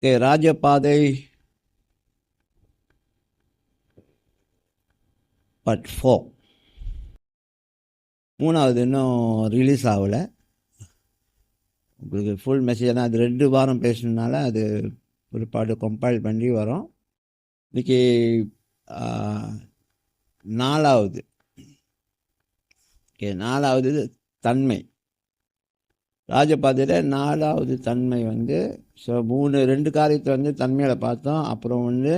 ராஜபாதை part 4 மூணாவது இன்னும் release ஆகலை. உங்களுக்கு ஃபுல் மெசேஜ் தான். அது 2 வாரம் பேசணுனால அது ஒரு பாட்டு கம்பைல் பண்ணி வரும். இன்றைக்கி 4வது தன்மை. ராஜபாதையில் 4வது தன்மை வந்து ஸோ 2 காரியத்தை வந்து தன்மையில் பார்த்தோம். அப்புறம் வந்து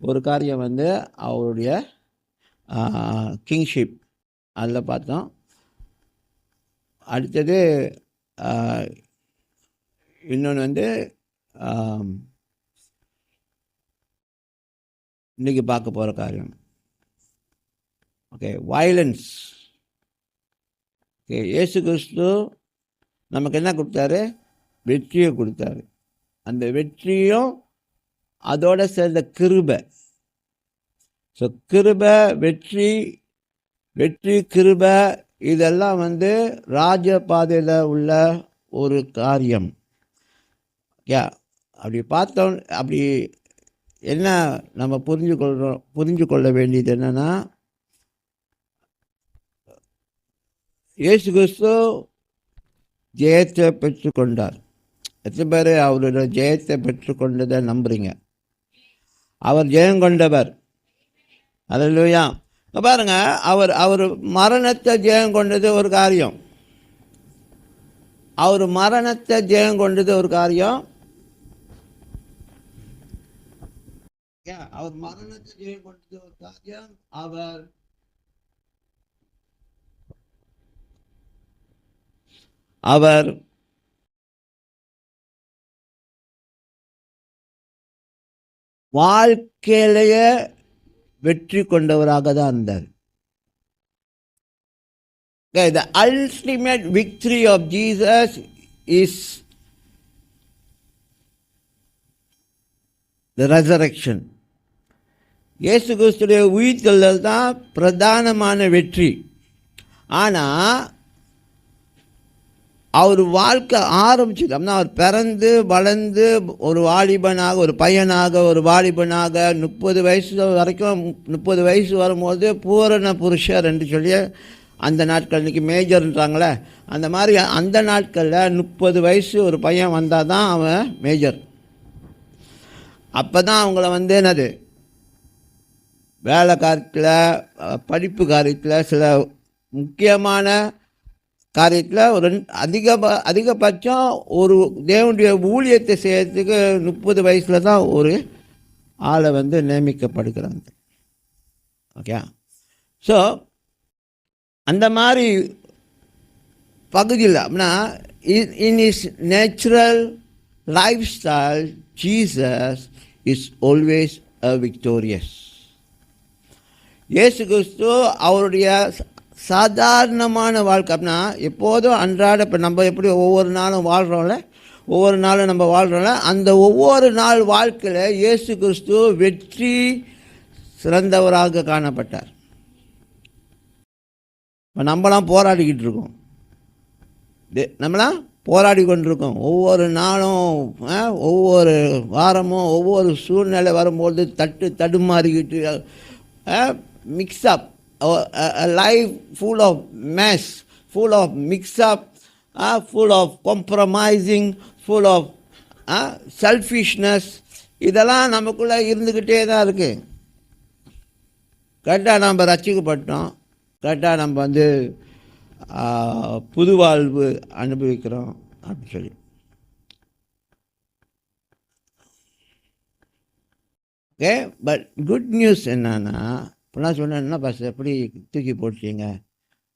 ஒரு காரியம் வந்து அவருடைய கிங்ஷிப் அதில் பார்த்தோம். அடுத்தது இன்னொன்று வந்து இன்றைக்கி பார்க்க போகிற காரியம் வயலன்ஸ். இயேசு கிறிஸ்து நமக்கு என்ன கொடுத்தாரு? வெற்றியை கொடுத்தாரு. அந்த வெற்றியும் அதோட சேர்ந்த கிருபை. ஸோ கிருபை, வெற்றி கிருபை இதெல்லாம் வந்து ராஜபாதையில் உள்ள ஒரு காரியம். அப்படி பார்த்தோம். அப்படி என்ன நம்ம புரிஞ்சு கொள்ள வேண்டியது என்னன்னா, இயேசு கிறிஸ்து ஜெயத்தை பெற்றுக்கொண்டார். எத்தனை பேர் அவருடைய ஜெயத்தை பெற்றுக்கொண்டதை நம்புறீங்க? அவர் ஜெயம் கொண்டவர். அல்லேலூயா. பாருங்க, அவர் மரணத்தை ஜெயம் கொண்டது ஒரு காரியம். அவர் மரணத்தை ஜெயம் கொண்டது ஒரு காரியம். அவர் மரணத்தை ஜெயம் கொண்டது ஒரு காரியம். அவர் வாழ்க்கையிலேயே வெற்றி கொண்டவராக தான் இருந்தார். The ultimate victory of Jesus is the resurrection. இயேசு கிறிஸ்துடைய உயிர்த்தெழுதல் தான் பிரதானமான வெற்றி. ஆனால் அவர் வாழ்க்கை ஆரம்பிச்சது அப்படின்னா, அவர் பிறந்து வளர்ந்து ஒரு வாலிபனாக, ஒரு பையனாக, ஒரு வாலிபனாக 30 வயசு வரைக்கும், 30 வயசு வரும்போது பூரண புருஷர் என்று சொல்லி அந்த நாட்கள், இன்றைக்கி மேஜர்ன்றாங்களே, அந்த மாதிரி அந்த நாட்களில் 30 வயசு ஒரு பையன் வந்தால் தான் அவன் மேஜர். அப்போ தான் அவங்கள வந்து என்னது, வேலை காரியத்தில், படிப்பு காரியத்தில், சில முக்கியமான காரியத்தில் ஒரு அதிகபட்சம் ஒரு தேவனுடைய ஊழியத்தை செய்யறதுக்கு 30 வயசில் தான் ஒரு ஆளை வந்து நியமிக்கப்படுகிறாங்க. ஓகே. ஸோ அந்த மாதிரி பகுதியில் அப்படின்னா, in is natural lifestyle Jesus is always a victorious. Yesu Kristhu அவருடைய சாதாரணமான வாழ்க்கை அப்படின்னா, எப்போதும் அன்றாட, இப்போ நம்ம எப்படி ஒவ்வொரு நாளும் வாழ்கிறோம்ல, அந்த ஒவ்வொரு நாள் வாழ்க்கையில் இயேசு கிறிஸ்து வெற்றி சிறந்தவராக காணப்பட்டார். இப்போ நம்மளாம் போராடி கொண்டிருக்கோம். ஒவ்வொரு நாளும், ஒவ்வொரு வாரமும், ஒவ்வொரு சூழ்நிலை வரும்போது தடுமாறிக்கிட்டு mix up, a life full of mess, full of mix-up, full of compromising, full of selfishness. இதெல்லாம் நமக்குள்ளே இருந்துக்கிட்டே தான் இருக்குது. கரெக்டாக நம்ம ரட்சிக்கப்பட்டோம், கரெக்டாக நம்ம வந்து புது வாழ்வு அனுபவிக்கிறோம் அப்படின்னு சொல்லி. ஓகே. பட் குட் நியூஸ் என்னன்னா, இப்போலாம் சொன்னேன், என்ன பாஸ் எப்படி தூக்கி போட்டீங்க,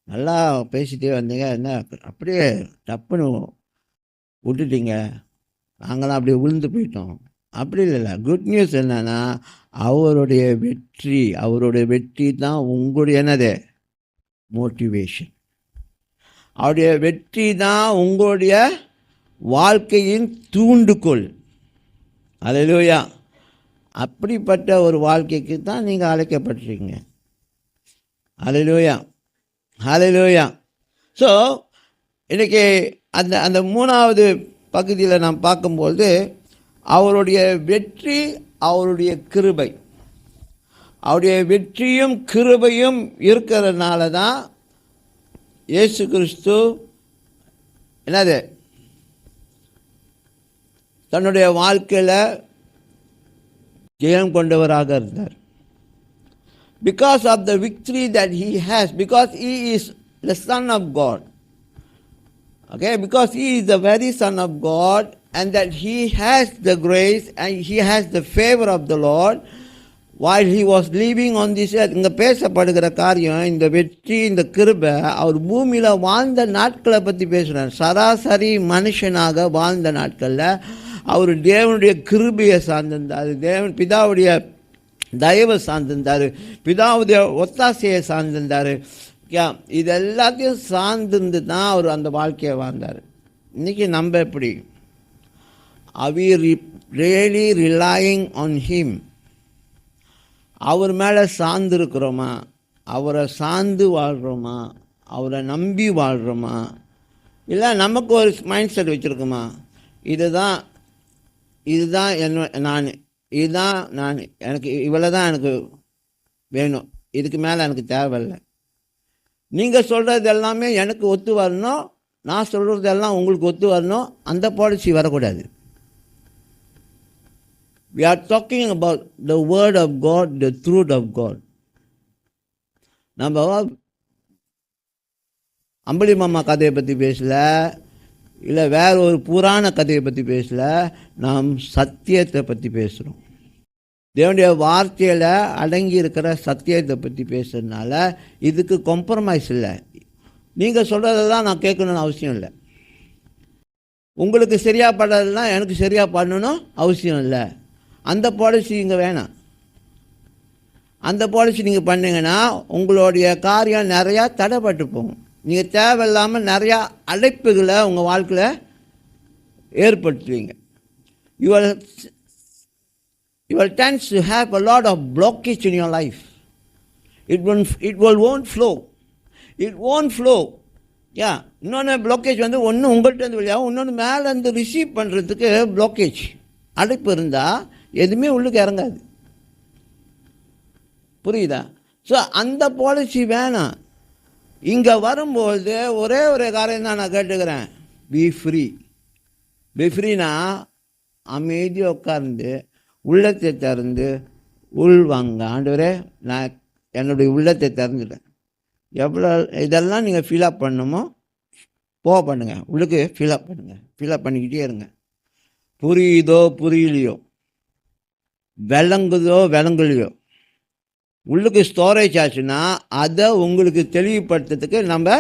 நல்லா பேசிகிட்டே வந்தீங்க, என்ன அப்படியே டப்புன்னு விட்டுட்டீங்க, நாங்களாம் அப்படியே விழுந்து போயிட்டோம். அப்படி இல்லை. குட் நியூஸ் என்னன்னா, அவருடைய வெற்றி தான் உங்களுடைய என்னது மோட்டிவேஷன். அவருடைய வெற்றி தான் உங்களுடைய வாழ்க்கையின் தூண்டுகோல். அல்லேலூயா. அப்படிப்பட்ட ஒரு வாழ்க்கைக்கு தான் நீங்கள் அழைக்கப்பட்டிருக்கீங்க. ஹல்லேலூயா. ஸோ இன்றைக்கி அந்த 3வது பகுதியில் நாம் பார்க்கும்போது, அவருடைய வெற்றி அவருடைய கிருபை. அவருடைய வெற்றியும் கிருபையும் இருக்கிறதுனால தான் இயேசு கிறிஸ்து என்னது தன்னுடைய வாழ்க்கையில் ஜெயம் கொண்டவராக இருந்தார். Because of the victory that he has, because he is the Son of God. Okay, because he is the very Son of God, and that he has the grace and he has the favor of the Lord while he was living on this earth. இங்கே பேசப்படுகிற காரியம் இந்த வெற்றி இந்த கிருபை அவர் பூமியில் வாழ்ந்த நாட்களை பற்றி பேசுகிறார். சராசரி மனுஷனாக வாழ்ந்த நாட்களில் அவர் தேவனுடைய கிருபையை சார்ந்திருந்தார், தேவன் பிதாவுடைய தயவை சார்ந்திருந்தார், பிதாவுடைய ஒத்தாசையை சார்ந்திருந்தார். இது எல்லாத்தையும் சார்ந்திருந்து தான் அவர் அந்த வாழ்க்கையை வாழ்ந்தார். இன்றைக்கி நம்ம எப்படி are we really relying on him? அவர் மேலே சார்ந்திருக்கிறோமா? அவரை சார்ந்து வாழ்கிறோமா? அவரை நம்பி வாழ்கிறோமா? இல்லை நமக்கு ஒரு மைண்ட் செட் வச்சுருக்கோமா? இதுதான் நான் எனக்கு இவ்வளோ தான் எனக்கு வேணும், இதுக்கு மேலே எனக்கு தேவையில்லை. நீங்கள் சொல்கிறது எல்லாமே எனக்கு ஒத்து வரணும், நான் சொல்கிறது எல்லாம் உங்களுக்கு ஒத்து வரணும், அந்த பாலிசி வரக்கூடாது. We are talking about the word of God, the truth of God. நம்ம அம்பளி மாமா கதையை பற்றி பேசல, இல்லை வேற ஒரு புராண கதையை பற்றி பேசல, நாம் சத்தியத்தை பற்றி பேசுகிறோம். தேவனுடைய வார்த்தையில் அடங்கி இருக்கிற சத்தியத்தை பற்றி பேசுறதுனால இதுக்கு காம்ப்ரமைஸ் இல்லை. நீங்கள் சொல்கிறதெல்லாம் நான் கேட்கணுன்னு அவசியம் இல்லை. உங்களுக்கு சரியாக படுறதுலாம் எனக்கு சரியாக பண்ணணும் அவசியம் இல்லை. அந்த பாலிசி இங்கே வேணாம். அந்த பாலிசி நீங்கள் பண்ணிங்கன்னா உங்களுடைய காரியம் நிறையா தடைப்பட்டு போகும். நீங்கள் தேவையில்லாமல் நிறையா அழைப்புகளை உங்கள் வாழ்க்கையில் ஏற்படுத்துவீங்க. You will tend to have a lot of blockage in your life. It won't flow. It won't flow. இன்னொன்று பிளாக்கேஜ் வந்து ஒன்று உங்கள்கிட்ட இருந்து வெளியாகும், இன்னொன்று மேலேருந்து ரிசீவ் பண்ணுறதுக்கு பிளாக்கேஜ் அழைப்பு இருந்தால் எதுவுமே உள்ளுக்கு இறங்காது. புரியுதா? ஸோ அந்த பாலிசி வேணாம். இங்கே வரும்போது ஒரே காரியம் தான் நான் கேட்டுக்கிறேன், பி ஃப்ரீ. பி ஃப்ரீனா அமைதியாக உட்கார்ந்து உள்ளத்தை திறந்து உள்வாங்க. ஆண்டவரே நான் என்னுடைய உள்ளத்தை திறந்துட்டேன், எவ்வளோ இதெல்லாம் நீங்கள் ஃபில்அப் பண்ணணுமோ பண்ணுங்கள், உள்ளுக்கு ஃபில்அப் பண்ணுங்கள், ஃபில்அப் பண்ணிக்கிட்டே இருங்க. புரியுதோ புரியலையோ, விளங்கலையோ, உள்ளுக்கு ஸ்டோரேஜ் ஆச்சுன்னா அதை உங்களுக்கு தெளிவுபடுத்துறதுக்கு நம்ம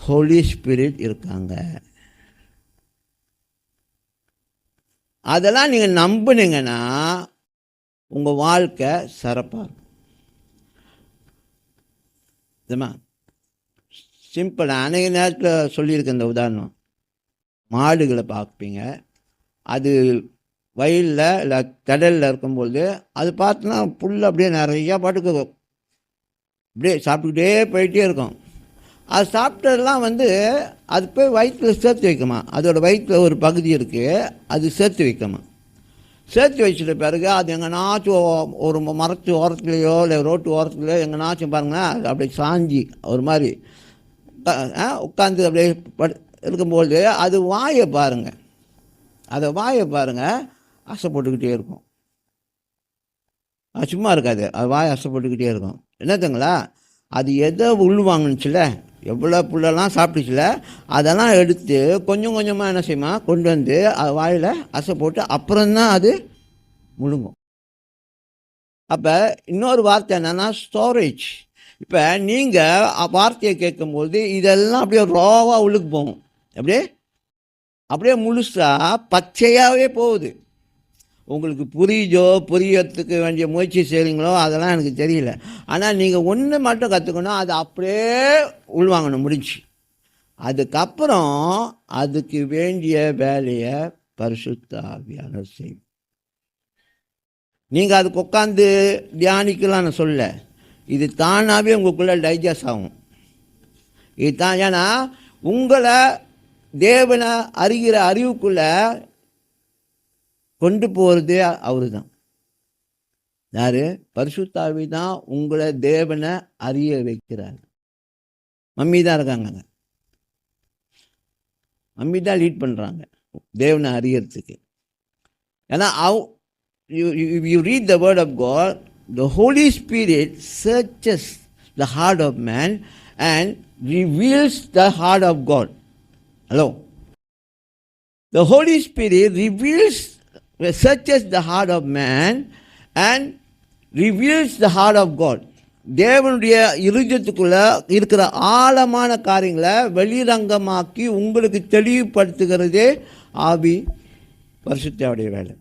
ஹோலி ஸ்பிரிட் இருக்காங்க. அதெல்லாம் நீங்கள் நம்பினீங்கன்னா உங்கள் வாழ்க்கை சிறப்பாக இருக்கும். சிம்பிள். அநேக நேரத்தில் சொல்லியிருக்க இந்த உதாரணம், மாடுகளை பார்ப்பீங்க, அது வயலில் இல்லை கடலில் இருக்கும்போது அது பார்த்தோன்னா புல் அப்படியே நிறையா பாட்டுக்கு அப்படியே சாப்பிட்டுக்கிட்டே போயிட்டே இருக்கும். அது சாப்பிட்டதெல்லாம் அது போய் வயிற்றில் சேர்த்து வைக்குமா, அதோடய வயிற்றில் ஒரு பகுதி இருக்குது, அது சேர்த்து வைக்குமா. சேர்த்து வச்சுட்ட பிறகு அது எங்கேனாச்சும் ஒரு மரத்து ஓரத்துலையோ இல்லை ரோட்டு ஓரத்துலையோ எங்கேனாச்சும் பாருங்கன்னா அது அப்படியே சாஞ்சி ஒரு மாதிரி உட்காந்து அப்படியே இருக்கும்போது அது வாயை பாருங்கள், ஆசைப்பட்டுக்கிட்டே இருக்கும். அது சும்மா இருக்காது, அது வாயை ஆசைப்பட்டுக்கிட்டே இருக்கும். என்னதுங்களா, அது எதை உள்வாங்கணுச்சுல, எவ்வளோ புல்லெல்லாம் சாப்பிட்டுச்சுல, அதெல்லாம் எடுத்து கொஞ்சம் கொஞ்சமாக என்ன செய்யுமா கொண்டு வந்து அது வாயில் அசை போட்டு அப்புறம்தான் அது முழுங்கும். அப்போ இன்னொரு வார்த்தை என்னென்னா ஸ்டோரேஜ். இப்போ நீங்கள் வார்த்தையை கேட்கும்போது இதெல்லாம் அப்படியே ரோவாக உள்ளுக்கு போகும், அப்படியே முழுசாக பச்சையாகவே போகுது. உங்களுக்கு புரியறதுக்கு வேண்டிய முயற்சி செய்கிறீங்களோ அதெல்லாம் எனக்கு தெரியல. ஆனால் நீங்கள் ஒன்று மட்டும் கற்றுக்கணும், அது அப்படியே உள்வாங்கணும், முடிஞ்சு. அதுக்கப்புறம் அதுக்கு வேண்டிய வேலையை பரிசுத்த ஆவியானவர் செய்யும். நீங்கள் அதுக்கு உட்காந்து தியானிக்கலாம் நான் சொல்ல, இது தானாகவே உங்களுக்குள்ளே டைஜஸ்ட் ஆகும். இது தான். ஏன்னா உங்களை தேவனை அறிகிற அறிவுக்குள்ளே கொண்டு போகிறதே அவரு தான். யார்? பரிசுத்த ஆவி தான் உங்களை தேவனை அறிய வைக்கிறார். மம்மி தான் இருக்காங்க, மம்மி தான் லீட் பண்ணுறாங்க தேவனை அறியறதுக்கு. ஏன்னா you read the word of God, the Holy Spirit searches the heart of man and reveals the heart of God. Hello? The Holy Spirit searches the heart of man and reveals the heart of God. தேவனுடைய இருதயத்துக்குள்ள இருக்கிற ஆழமான காரியங்களை வெளிரங்கமாக்கி உங்களுக்கு தெளிவுபடுத்துகிறதே ஆவி, பரிசுத்தருடைய வேலை.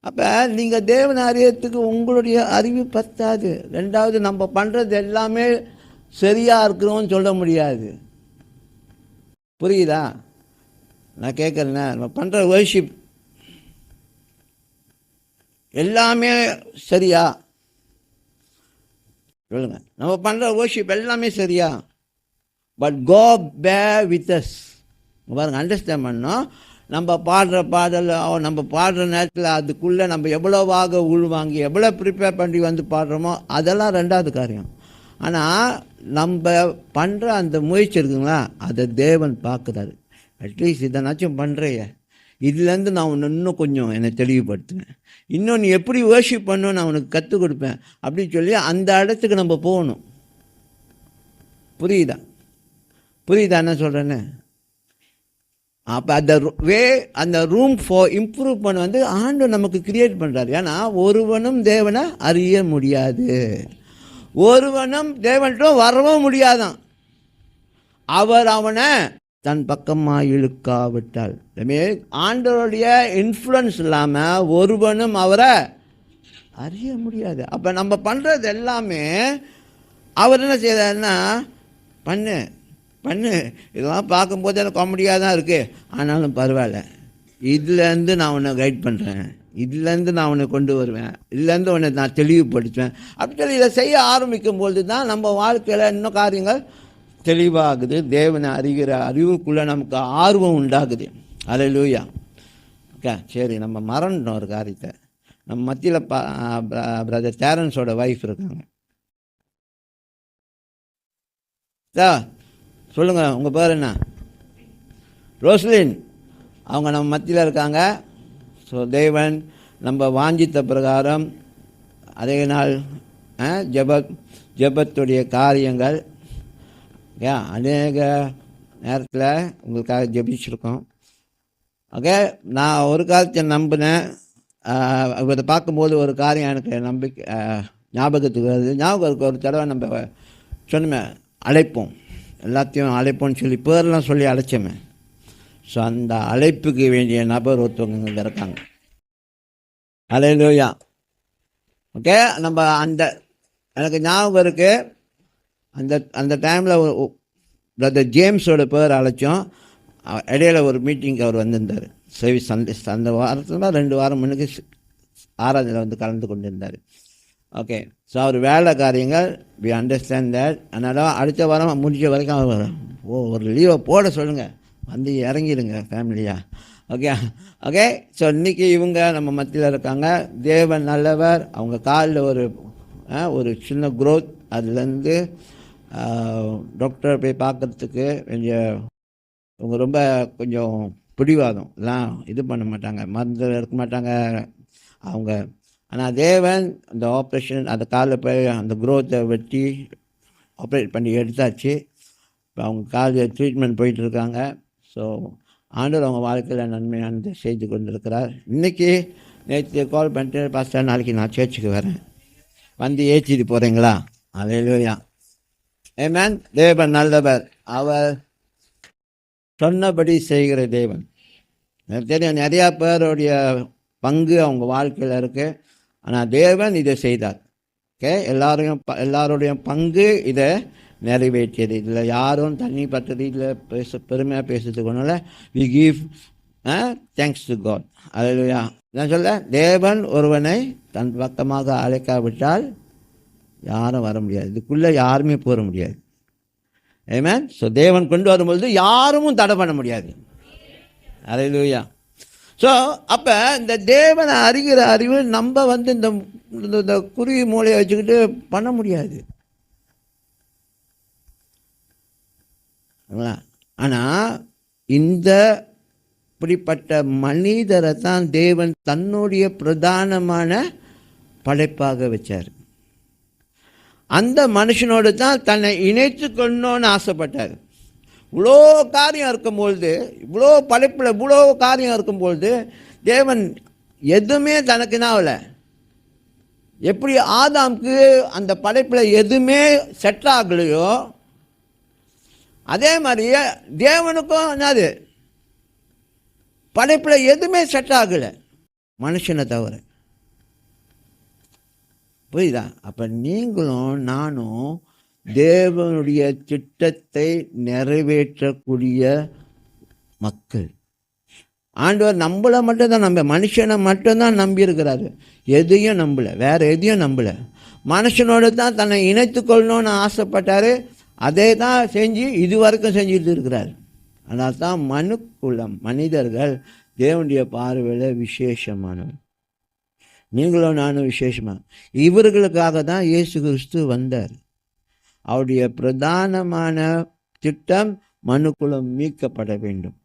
அப்போ நீங்கள் தேவனை அறியறதுக்கு உங்களுடைய அறிவு பத்தாது. ரெண்டாவது, நம்ம பண்ணுறது எல்லாமே சரியாக இருக்கிறோன்னு சொல்ல முடியாது. புரியுதா நான் கேட்குறேன்னா? நம்ம பண்ணுற வர்ஷிப் எல்லாமே சரியா? சொல்லுங்க. நம்ம பண்ணுற வர்ஷிப் எல்லாமே சரியா? But God bear with us. பாருங்க, அண்டர்ஸ்டாண்ட் பண்ணோம். நம்ம பாடுற பாடல், நம்ம பாடுற நேரத்தில் அதுக்குள்ளே நம்ம எவ்வளோவாக உள்வாங்கி எவ்வளோ ப்ரிப்பேர் பண்ணி வந்து பாடுறோமோ அதெல்லாம் ரெண்டாவது காரியம். ஆனால் நம்ம பண்ணுற அந்த முயற்சி இருக்குங்களா, அதை தேவன் பார்க்குறாரு. அட்லீஸ்ட் இதனாச்சும் பண்ணுறைய, இதுலேருந்து நான் உன்னை இன்னும் கொஞ்சம் என்னை தெளிவுபடுத்துவேன், இன்னும் நீ எப்படி வர்ஷிப் பண்ணணும் நான் உனக்கு கற்றுக் கொடுப்பேன் அப்படின்னு சொல்லி அந்த இடத்துக்கு நம்ம போகணும். புரியுதா என்ன சொல்கிறேன்னு? அப்போ அந்த ரூம் ஃபார் இம்ப்ரூவ்மெண்ட் வந்து ஆண்டவர் நமக்கு கிரியேட் பண்ணுறாரு. ஏன்னா ஒருவனும் தேவனை அறிய முடியாது, ஒருவனும் தேவன்கிட்ட வரவும் முடியாதான், அவர் அவனை தன் பக்கமாக இழுக்காவிட்டால். ஆண்டவருடைய இன்ஃப்ளூயன்ஸ் இல்லாமல் ஒருவனும் அவரை அறிய முடியாது. அப்போ நம்ம பண்ணுறது எல்லாமே அவர் என்ன செய்யறாருன்னா, பண்ணு இதெல்லாம் பார்க்கும்போது எனக்கு காமெடியாக தான் இருக்குது, ஆனாலும் பரவாயில்ல, இதுலேருந்து நான் உன்னை கைட் பண்ணுறேன், இதுலேருந்து நான் உன்னை கொண்டு வருவேன், இதுலேருந்து உன்னை நான் தெளிவுபடுத்துவேன் அப்படி சொல்லி இதை செய்ய ஆரம்பிக்கும் பொழுது தான் நம்ம வாழ்க்கையில் இன்னும் காரியங்கள் தெளிவாகுது. தேவனை அறிகிற அறிவுக்குள்ளே நமக்கு ஆர்வம் உண்டாகுது. அல்லேலூயா. ஓகே, சரி, நம்ம மறந்துட்டோம் ஒரு காரியத்தை. நம்ம மத்தியில் பிரதர் டேரன்ஸோட வைஃப் இருக்காங்க. சொல்லுங்கள், உங்கள் பேர் என்ன? ரோஸ்லின். அவங்க நம்ம மத்தியில் இருக்காங்க. ஸோ தேவன் நம்ம வாஞ்சித்த பிரகாரம் அதே நாள் ஜெபத்துடைய காரியங்கள் அநேக நேரத்தில் உங்களுக்காக ஜெபிச்சிருக்கோம். ஓகே, நான் ஒரு காலத்தை நம்பினேன். இதை பார்க்கும்போது ஒரு காரியம் எனக்கு ஞாபகத்துக்கு வருது. ஞாபகத்துக்கு ஒரு தடவை நம்ம சொன்னோமே, அழைப்போம், எல்லாத்தையும் அழைப்போம்னு சொல்லி பேரெலாம் சொல்லி அழைச்சோமே. ஸோ அந்த அழைப்புக்கு வேண்டிய நபர் ஒருத்தவங்க இங்கே இருக்காங்க. அல்லேலூயா. ஓகே, நம்ம எனக்கு ஞாபகம் இருக்குது, அந்த டைமில் பிரதர் ஜேம்ஸோட பேர் அழைச்சோம். இடையில ஒரு மீட்டிங்க்கு அவர் வந்திருந்தார். சர்வீஸ் அந்த வாரத்தில் 2 வாரம் முன்னுக்கு ஆராதனையில் வந்து கலந்து கொண்டு இருந்தார். ஓகே, ஸோ அவர் வேலை காரியங்கள் வி அண்டர்ஸ்டாண்ட் தேட். அதனால் அடுத்த வாரம் முடிஞ்ச வரைக்கும் அவர் ஒரு லீவை போட சொல்லுங்கள், வந்து இறங்கிடுங்க ஃபேமிலியாக. ஓகே. ஸோ இன்றைக்கி இவங்க நம்ம மத்தியில் இருக்காங்க. தேவன் நல்லவர். அவங்க காலில் ஒரு சின்ன க்ரோத், அதுலேருந்து டாக்டர் போய் பார்க்குறதுக்கு இவங்க ரொம்ப கொஞ்சம் பிடிவாதம் எல்லாம் இது பண்ண மாட்டாங்க, மருந்து எடுக்க மாட்டாங்க அவங்க. ஆனால் தேவன் அந்த ஆப்ரேஷன், அந்த காலில் போய் அந்த க்ரோத்தை வெட்டி ஆப்ரேட் பண்ணி எடுத்தாச்சு. இப்போ அவங்க காலில் ட்ரீட்மெண்ட் போயிட்டுருக்காங்க. ஸோ ஆண்டவர் அவங்க வாழ்க்கையில் நன்மையானது செய்து கொண்டு இருக்கிறார். இன்றைக்கி நேற்று கால் பண்ணிட்டு, பாஸ்டர் நாளைக்கு நான் சர்ச்சுக்கு வரேன், வந்து ஏற்றிட்டு போகிறீங்களா? அல்லேலூயா. ஆமென். தேவன் நல்லவர். அவர் சொன்னபடி செய்கிற தேவன். எனக்கு தெரியும் நிறையா பேருடைய பங்கு அவங்க வாழ்க்கையில் இருக்குது. ஆனால் தேவன் இதை செய்தார். ஓகே, எல்லாருடைய பங்கு இதை நிறைவேற்றியது. இதில் யாரும் தனிப்பட்ட ரீதியில் பெருமையாக பேசுறதுக்கு ஒன்றும் இல்லை. We give thanks to God. Alleluia. நான் சொல்ல, தேவன் ஒருவனை தன் பக்கமாக அழைக்காவிட்டால் யாரும் வர முடியாது, இதுக்குள்ளே யாருமே போக முடியாது. ஆமென். ஸோ தேவன் கொண்டு வரும்பொழுது யாரும் தடை பண்ண முடியாது. அல்லேலூயா. ஸோ அப்போ இந்த தேவனை அறிகிற அறிவு நம்ம வந்து இந்த குருவி மூளையை வச்சுக்கிட்டு பண்ண முடியாது. ஆனால் இந்த இப்படிப்பட்ட மனிதரை தான் தேவன் தன்னுடைய பிரதானமான படைப்பாக வச்சார். அந்த மனுஷனோடு தான் தன்னை இணைத்து கொள்ளணும்னு ஆசைப்பட்டார். இவ்வளோ காரியம் இருக்கும்பொழுது, இவ்வளோ படைப்பில் இவ்வளோ காரியம் இருக்கும்பொழுது தேவன் எதுவுமே தனக்கு என்ன ஆகலை. எப்படி ஆதாமுக்கு அந்த படைப்பில் எதுவுமே செட் ஆகலையோ, அதே மாதிரியே தேவனுக்கும் என்னது படைப்பில் எதுவுமே செட் ஆகலை, மனுஷனை தவிர. புரியுதா? அப்போ நீங்களும் நானும் தேவனுடைய திட்டத்தை நிறைவேற்றக்கூடிய மக்கள். ஆண்டவர் நம்மளை மட்டும்தான் மனுஷனை மட்டும்தான் நம்பியிருக்கிறாரு. எதையும் நம்பலை, வேறு எதையும் நம்பலை. மனுஷனோடு தான் தன்னை இணைத்து கொள்ளணும்னு ஆசைப்பட்டார். அதே தான் செஞ்சு இதுவரைக்கும் செஞ்சுட்டு இருக்கிறார். அதனால் தான் மனுக்குலம் மனிதர்கள் தேவனுடைய பார்வையில் விசேஷமானவர். நீங்களும் நானும் விசேஷமாக. இவர்களுக்காக தான் இயேசு கிறிஸ்து வந்தார். அவருடைய பிரதானமான திட்டம் மனுக்குலம் மீட்கப்பட வேண்டும்.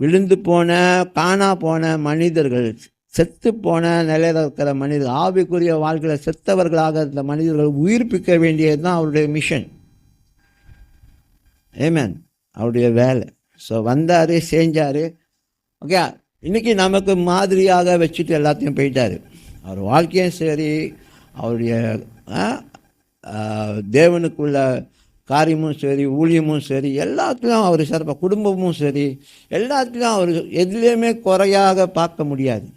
விழுந்து போன காணா போன மனிதர்கள், செத்து போன நிலையில் இருக்கிற மனிதர்கள், ஆவிக்குரிய வாழ்க்கையில் செத்தவர்களாக இருந்த மனிதர்கள் உயிர்ப்பிக்க வேண்டியது தான் அவருடைய மிஷன். ஏமேன், அவருடைய வேலை. ஸோ வந்தார், செஞ்சார். ஓகே, இன்றைக்கி நமக்கு மாதிரியாக வச்சுட்டு எல்லாத்தையும் போயிட்டார். அவர் வாழ்க்கையும் சரி, அவருடைய தேவனுக்குள்ள காரியமும் சரி, ஊழியமும் சரி, எல்லாத்துலேயும் அவர் சிறப்பாக, குடும்பமும் சரி, எல்லாத்துலேயும் அவர் எதுலேயுமே குறையாக பார்க்க முடியாது.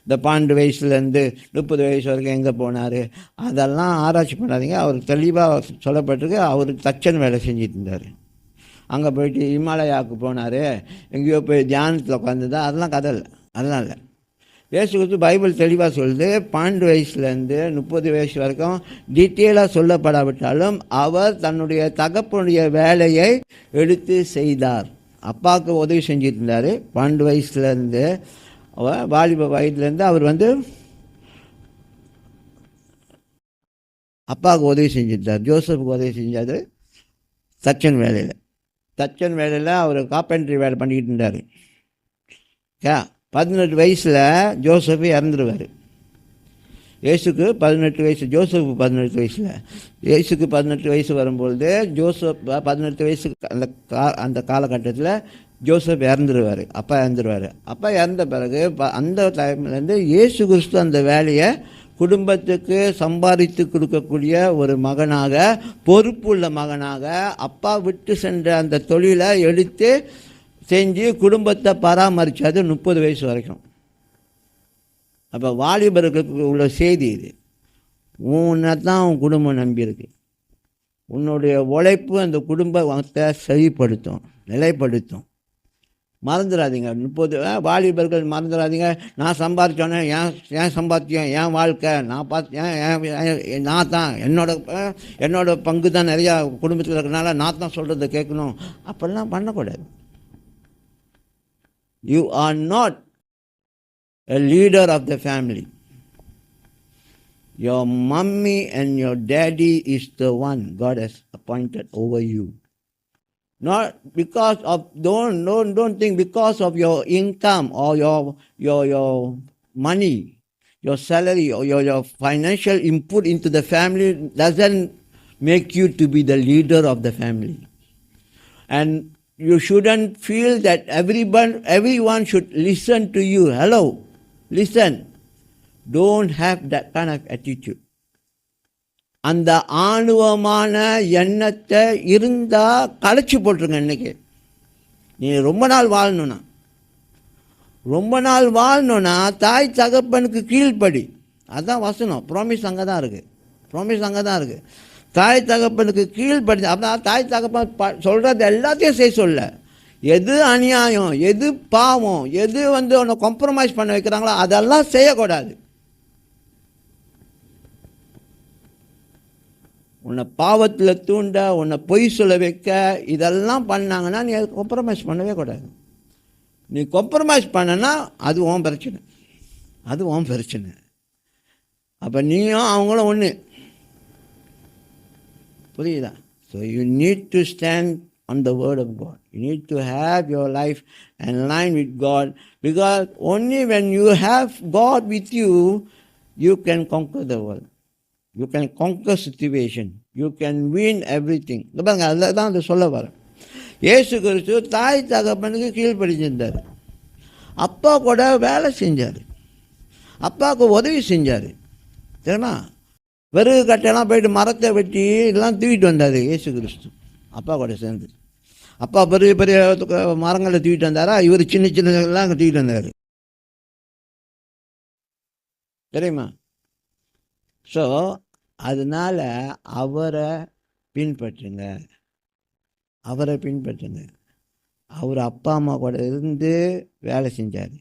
இந்த 12 வயசுலேருந்து 30 வயசு வரைக்கும் எங்கே போனார் அதெல்லாம் ஆராய்ச்சி பண்ணாதீங்க. அவர் தெளிவாக சொல்லப்பட்டிருக்கு. அவர் தச்சன் வேலை செஞ்சுட்டு இருந்தார். அங்கே போயிட்டு இமாலயாவுக்கு போனார், எங்கேயோ போய் தியானத்தில் உட்காந்துதா, அதெல்லாம் கதை இல்லை. அதெல்லாம் இல்லை. இயேசு கிறிஸ்து பைபிள் தெளிவாக சொல்லுது. 12 வயசுலேருந்து 30 வயசு வரைக்கும் டீட்டெயிலாக சொல்லப்படாவிட்டாலும் அவர் தன்னுடைய தகப்பனுடைய வேலையை எடுத்து செய்தார். அப்பாவுக்கு உதவி செஞ்சுட்டு இருந்தார். 12 வயசுலேருந்து வாலிப வயதுலேருந்து அவர் அப்பாவுக்கு உதவி செஞ்சுட்டார். ஜோசப்புக்கு உதவி செஞ்சார். தச்சன் வேலையில் அவர் கார்பென்ட்ரி வேலை பண்ணிக்கிட்டு இருந்தார். 18 வயசில் ஜோசப்பு இறந்துருவார். இயேசுக்கு 18 வயசு, ஜோசப்புக்கு 18 வயசில். இயேசுக்கு 18 வயசு வரும்பொழுது ஜோசப் 18 வயசு அந்த காலகட்டத்தில் ஜோசப் இறந்துருவார். அப்பா இறந்த பிறகு அந்த டைம்லேருந்து இயேசு கிறிஸ்து அந்த வேலையை குடும்பத்துக்கு சம்பாதித்து கொடுக்கக்கூடிய ஒரு மகனாக, பொறுப்புள்ள மகனாக, அப்பா விட்டு சென்ற அந்த தொழிலை எடுத்து செஞ்சு குடும்பத்தை பராமரித்தது 30 வயசு வரைக்கும். அப்போ வாலிபர்களுக்கு உள்ள செய்தி இது. உன்னை தான் உன் குடும்பம் நம்பியிருக்கு. உன்னுடைய உழைப்பு அந்த குடும்பத்தை சரிப்படுத்தும், நிலைப்படுத்தும். மறந்துடாதீங்க. 30 வாலிபர்கள் மறந்துடாதீங்க. நான் சம்பாதிச்சோன்னே ஏன் சம்பாத்தியம், என் வாழ்க்கை, நான் பார்த்து நான் தான் என்னோட பங்கு தான் நிறையா குடும்பத்தில் இருக்கிறனால நான் தான் சொல்கிறத கேட்கணும், அப்படிலாம் பண்ணக்கூடாது. You are not a leader of the family. Your mummy and your daddy is the one God has appointed over you. Not because of don't think because of your income or your money, your salary or your financial input into the family doesn't make you to be the leader of the family. And you shouldn't feel that everyone should listen to you. Hello, listen. Don't have that kind of attitude. அந்த ஆணவமான எண்ணத்தை இருந்தால் களைச்சி போட்டுருங்க. இன்றைக்கி நீ ரொம்ப நாள் வாழணுன்னா தாய் தகப்பனுக்கு கீழ்ப்படி. அதுதான் வசனம். ப்ராமிஸ் அங்கே தான் இருக்குது. தாய் தகப்பனுக்கு கீழ்ப்படி. அப்படின்னா தாய் தகப்பன் சொல்கிறது எல்லாத்தையும் செய்ய சொல்ல. எது அநியாயம், எது பாவம், எது உன்னை காம்ப்ரமைஸ் பண்ண வைக்கிறாங்களோ அதெல்லாம் செய்யக்கூடாது. உன்னை பாவத்தில் தூண்ட, உன்னை பொய் சொல்ல வைக்க, இதெல்லாம் பண்ணாங்கன்னா நீ காம்ப்ரமைஸ் பண்ணவே கூடாது. நீ காம்ப்ரமைஸ் பண்ணனா அது உன் பிரச்சனை, அது உன் பிரச்சனை. அப்போ நீயும் அவங்களும் ஒன்று, புரியுதா? So you need to stand on the word of God. You need to have your life in line with God, because only when you have God with you, you can conquer the world. You can conquer situation. You can win everything. பாருங்க, அதில் தான் அதை சொல்ல வரேன். இயேசு கிறிஸ்து தாய் தகப்பனுக்கு கீழ்ப்படிஞ்சிருந்தார், அப்பா கூட வேலை செஞ்சார், அப்பாவுக்கு உதவி செஞ்சார். சரிண்ணா? விறகு கட்டையெல்லாம் போயிட்டு மரத்தை வெட்டி எல்லாம் தூக்கிட்டு வந்தார் இயேசு கிறிஸ்து அப்பா கூட சேர்ந்து. அப்பா பெரிய பெரிய மரங்களை தூக்கிட்டு வந்தாரா, இவர் சின்ன சின்னதெல்லாம் தூக்கிட்டு வந்தார், தெரியுமா? ஸோ அதனால் அவரை பின்பற்றுங்க, அவரை பின்பற்றுங்க. அவர் அப்பா அம்மா கூட இருந்து வேலை செஞ்சார்.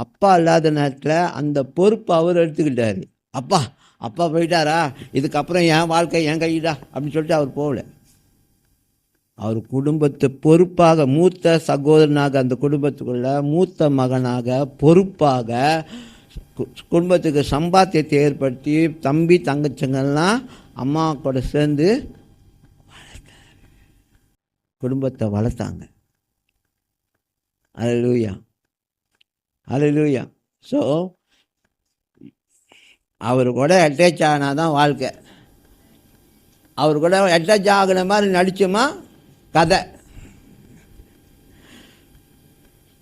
அப்பா இல்லாத நேரத்தில் அந்த பொறுப்பை அவர் எடுத்துக்கிட்டார். அப்பா அப்பா போயிட்டாரா, இதுக்கப்புறம் என் வாழ்க்கை என் கையிடா அப்படின்னு சொல்லிட்டு அவர் போகல. அவர் குடும்பத்தை பொறுப்பாக, மூத்த சகோதரனாக, அந்த குடும்பத்துக்குள்ள மூத்த மகனாக பொறுப்பாக குடும்பத்துக்கு சம்பாத்தியத்தை ஏற்படுத்தி தம்பி தங்கச்சங்கள்லாம் அம்மா கூட சேர்ந்து குடும்பத்தை வளர்த்தாங்க. அல்லேலூயா, அல்லேலூயா. ஸோ அவர் கூட அட்டாச் ஆனாதான் வாழ்க்கை. அவர் கூட அட்டாச் ஆகின மாதிரி நடிச்சோமா கதை.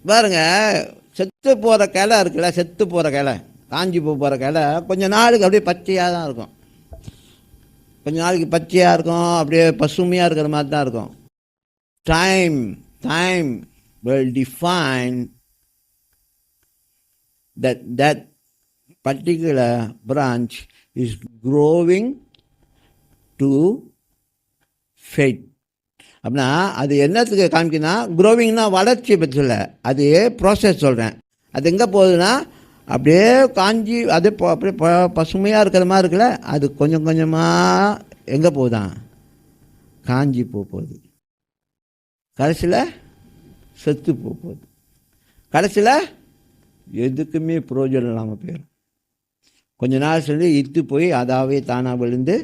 பாருங்க, செத்து போகிற கிளை இருக்குல்ல, செத்து போகிற கிளை, காஞ்சி போகிற கிளை கொஞ்ச நாளுக்கு அப்படியே பச்சையாக தான் இருக்கும், கொஞ்ச நாளைக்கு பச்சையாக இருக்கும், அப்படியே பசுமையாக இருக்கிற மாதிரி தான் இருக்கும். Time will define that particular branch is growing to fade. அப்படின்னா அது என்னத்துக்கு காமிக்குன்னா, க்ரோவிங்னா வளர்ச்சி பற்றி சொல்ல, அது ப்ராசஸ் சொல்கிறேன். அது எங்கே போகுதுன்னா அப்படியே காஞ்சி, அது அப்படியே பசுமையாக இருக்கிற மாதிரி இருக்குல்ல, அது கொஞ்சம் கொஞ்சமாக எங்கே போகுதான், காஞ்சி போகுது, கடைசியில் செத்து போகுது, கடைசியில் எதுக்குமே பிரயோஜனம் இல்லாமல் போயிடும். கொஞ்ச நாள் சொல்லி இத்து போய் அதாவே தானாக விழுந்து,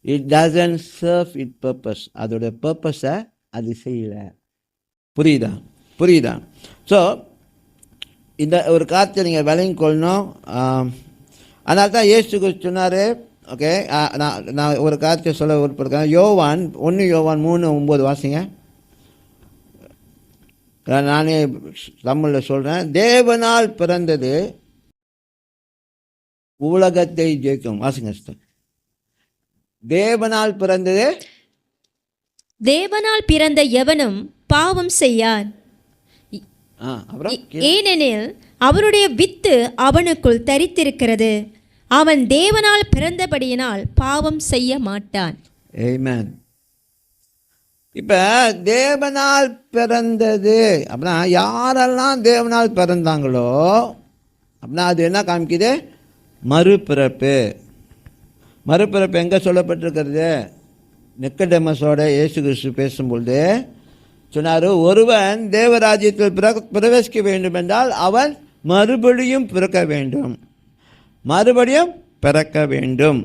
it doesn't serve it purpose, அதோட பர்பஸை அது செய்யலை. புரியுதா? புரியுதா? ஸோ இந்த ஒரு காற்றை நீங்கள் விளங்கி கொள்ளணும். அதனால தான் இயேசு கிறிஸ்து சொன்னார். ஓகே, நான் ஒரு காரியத்தை சொல்ல விருப்பப்படுறேன். யோவான் 1 யோவான் 3:9 வாசிங்க. நானே தமிழில் சொல்கிறேன். தேவனால் பிறந்தது உலகத்தை ஜெயிக்கும். வாசிங்க. தேவனால் பிறந்தது, தேவனால் பிறந்த எவனும் பாவம் செய்யான், ஏனெனில் அவருடைய வித்து அவனுக்குள் தரித்திருக்கிறது. அவன் தேவனால் பிறந்தபடியினால் பாவம் செய்ய மாட்டான். ஆமென். இப்போ தேவனால் பிறந்தது அப்படின்னா யாரெல்லாம் தேவனால் பிறந்தாங்களோ அப்படின்னா அது என்ன காமிக்குது? மறுபிறப்பு. மறுபிறப்பு எங்கே சொல்லப்பட்டிருக்கிறது? நிக்கோதேமஸோட இயேசு கிறிஸ்து பேசும்பொழுது சொன்னார், ஒருவன் தேவராஜ்யத்தில் பிரவேசிக்க வேண்டும் என்றால் அவன் மறுபடியும் பிறக்க வேண்டும், மறுபடியும் பிறக்க வேண்டும்.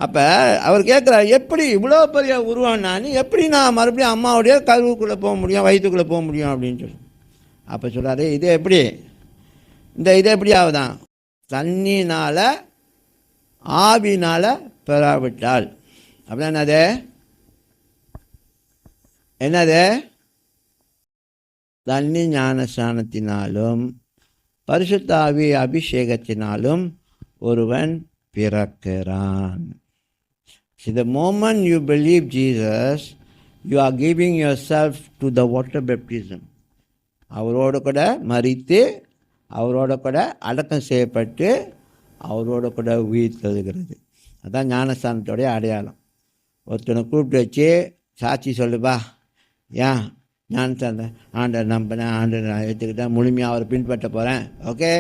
அப்போ அவர் கேட்குறார், எப்படி இவ்வளோ பெரிய உருவம் நான், எப்படி நான் மறுபடியும் அம்மாவுடைய கருவுக்குள்ளே போக முடியும், வயிற்றுக்குள்ளே போக முடியும் அப்படின்னு சொல்லி. அப்போ சொல்கிறாரு, இது எப்படி, இது எப்படி ஆகுதான்? தண்ணினால் ஆவினால் பெறாவிட்டால். அப்படின்னா என்னது? தண்ணி ஞானஸ்நானத்தினாலும் பரிசுத்த ஆவி அபிஷேகத்தினாலும் ஒருவன் பிறக்கிறான். See, the moment you believe Jesus, you are giving yourself to the water baptism. அவரோடு கூட மரித்து, அவரோட கூட அடக்கம் செய்யப்பட்டு, அவரோட கூட உயிர் தழுகிறது. அதுதான் ஞானஸ்தானத்தோடைய அடையாளம். ஒருத்தனை கூப்பிட்டு வச்சு சாட்சி சொல்லுப்பா, ஏன் ஞானஸ்தானம் ஆண்டர் நம்பினேன், ஆண்டர் நான் எடுத்துக்கிட்டேன், முழுமையாக அவரை பின்பற்ற போகிறேன். ஓகே,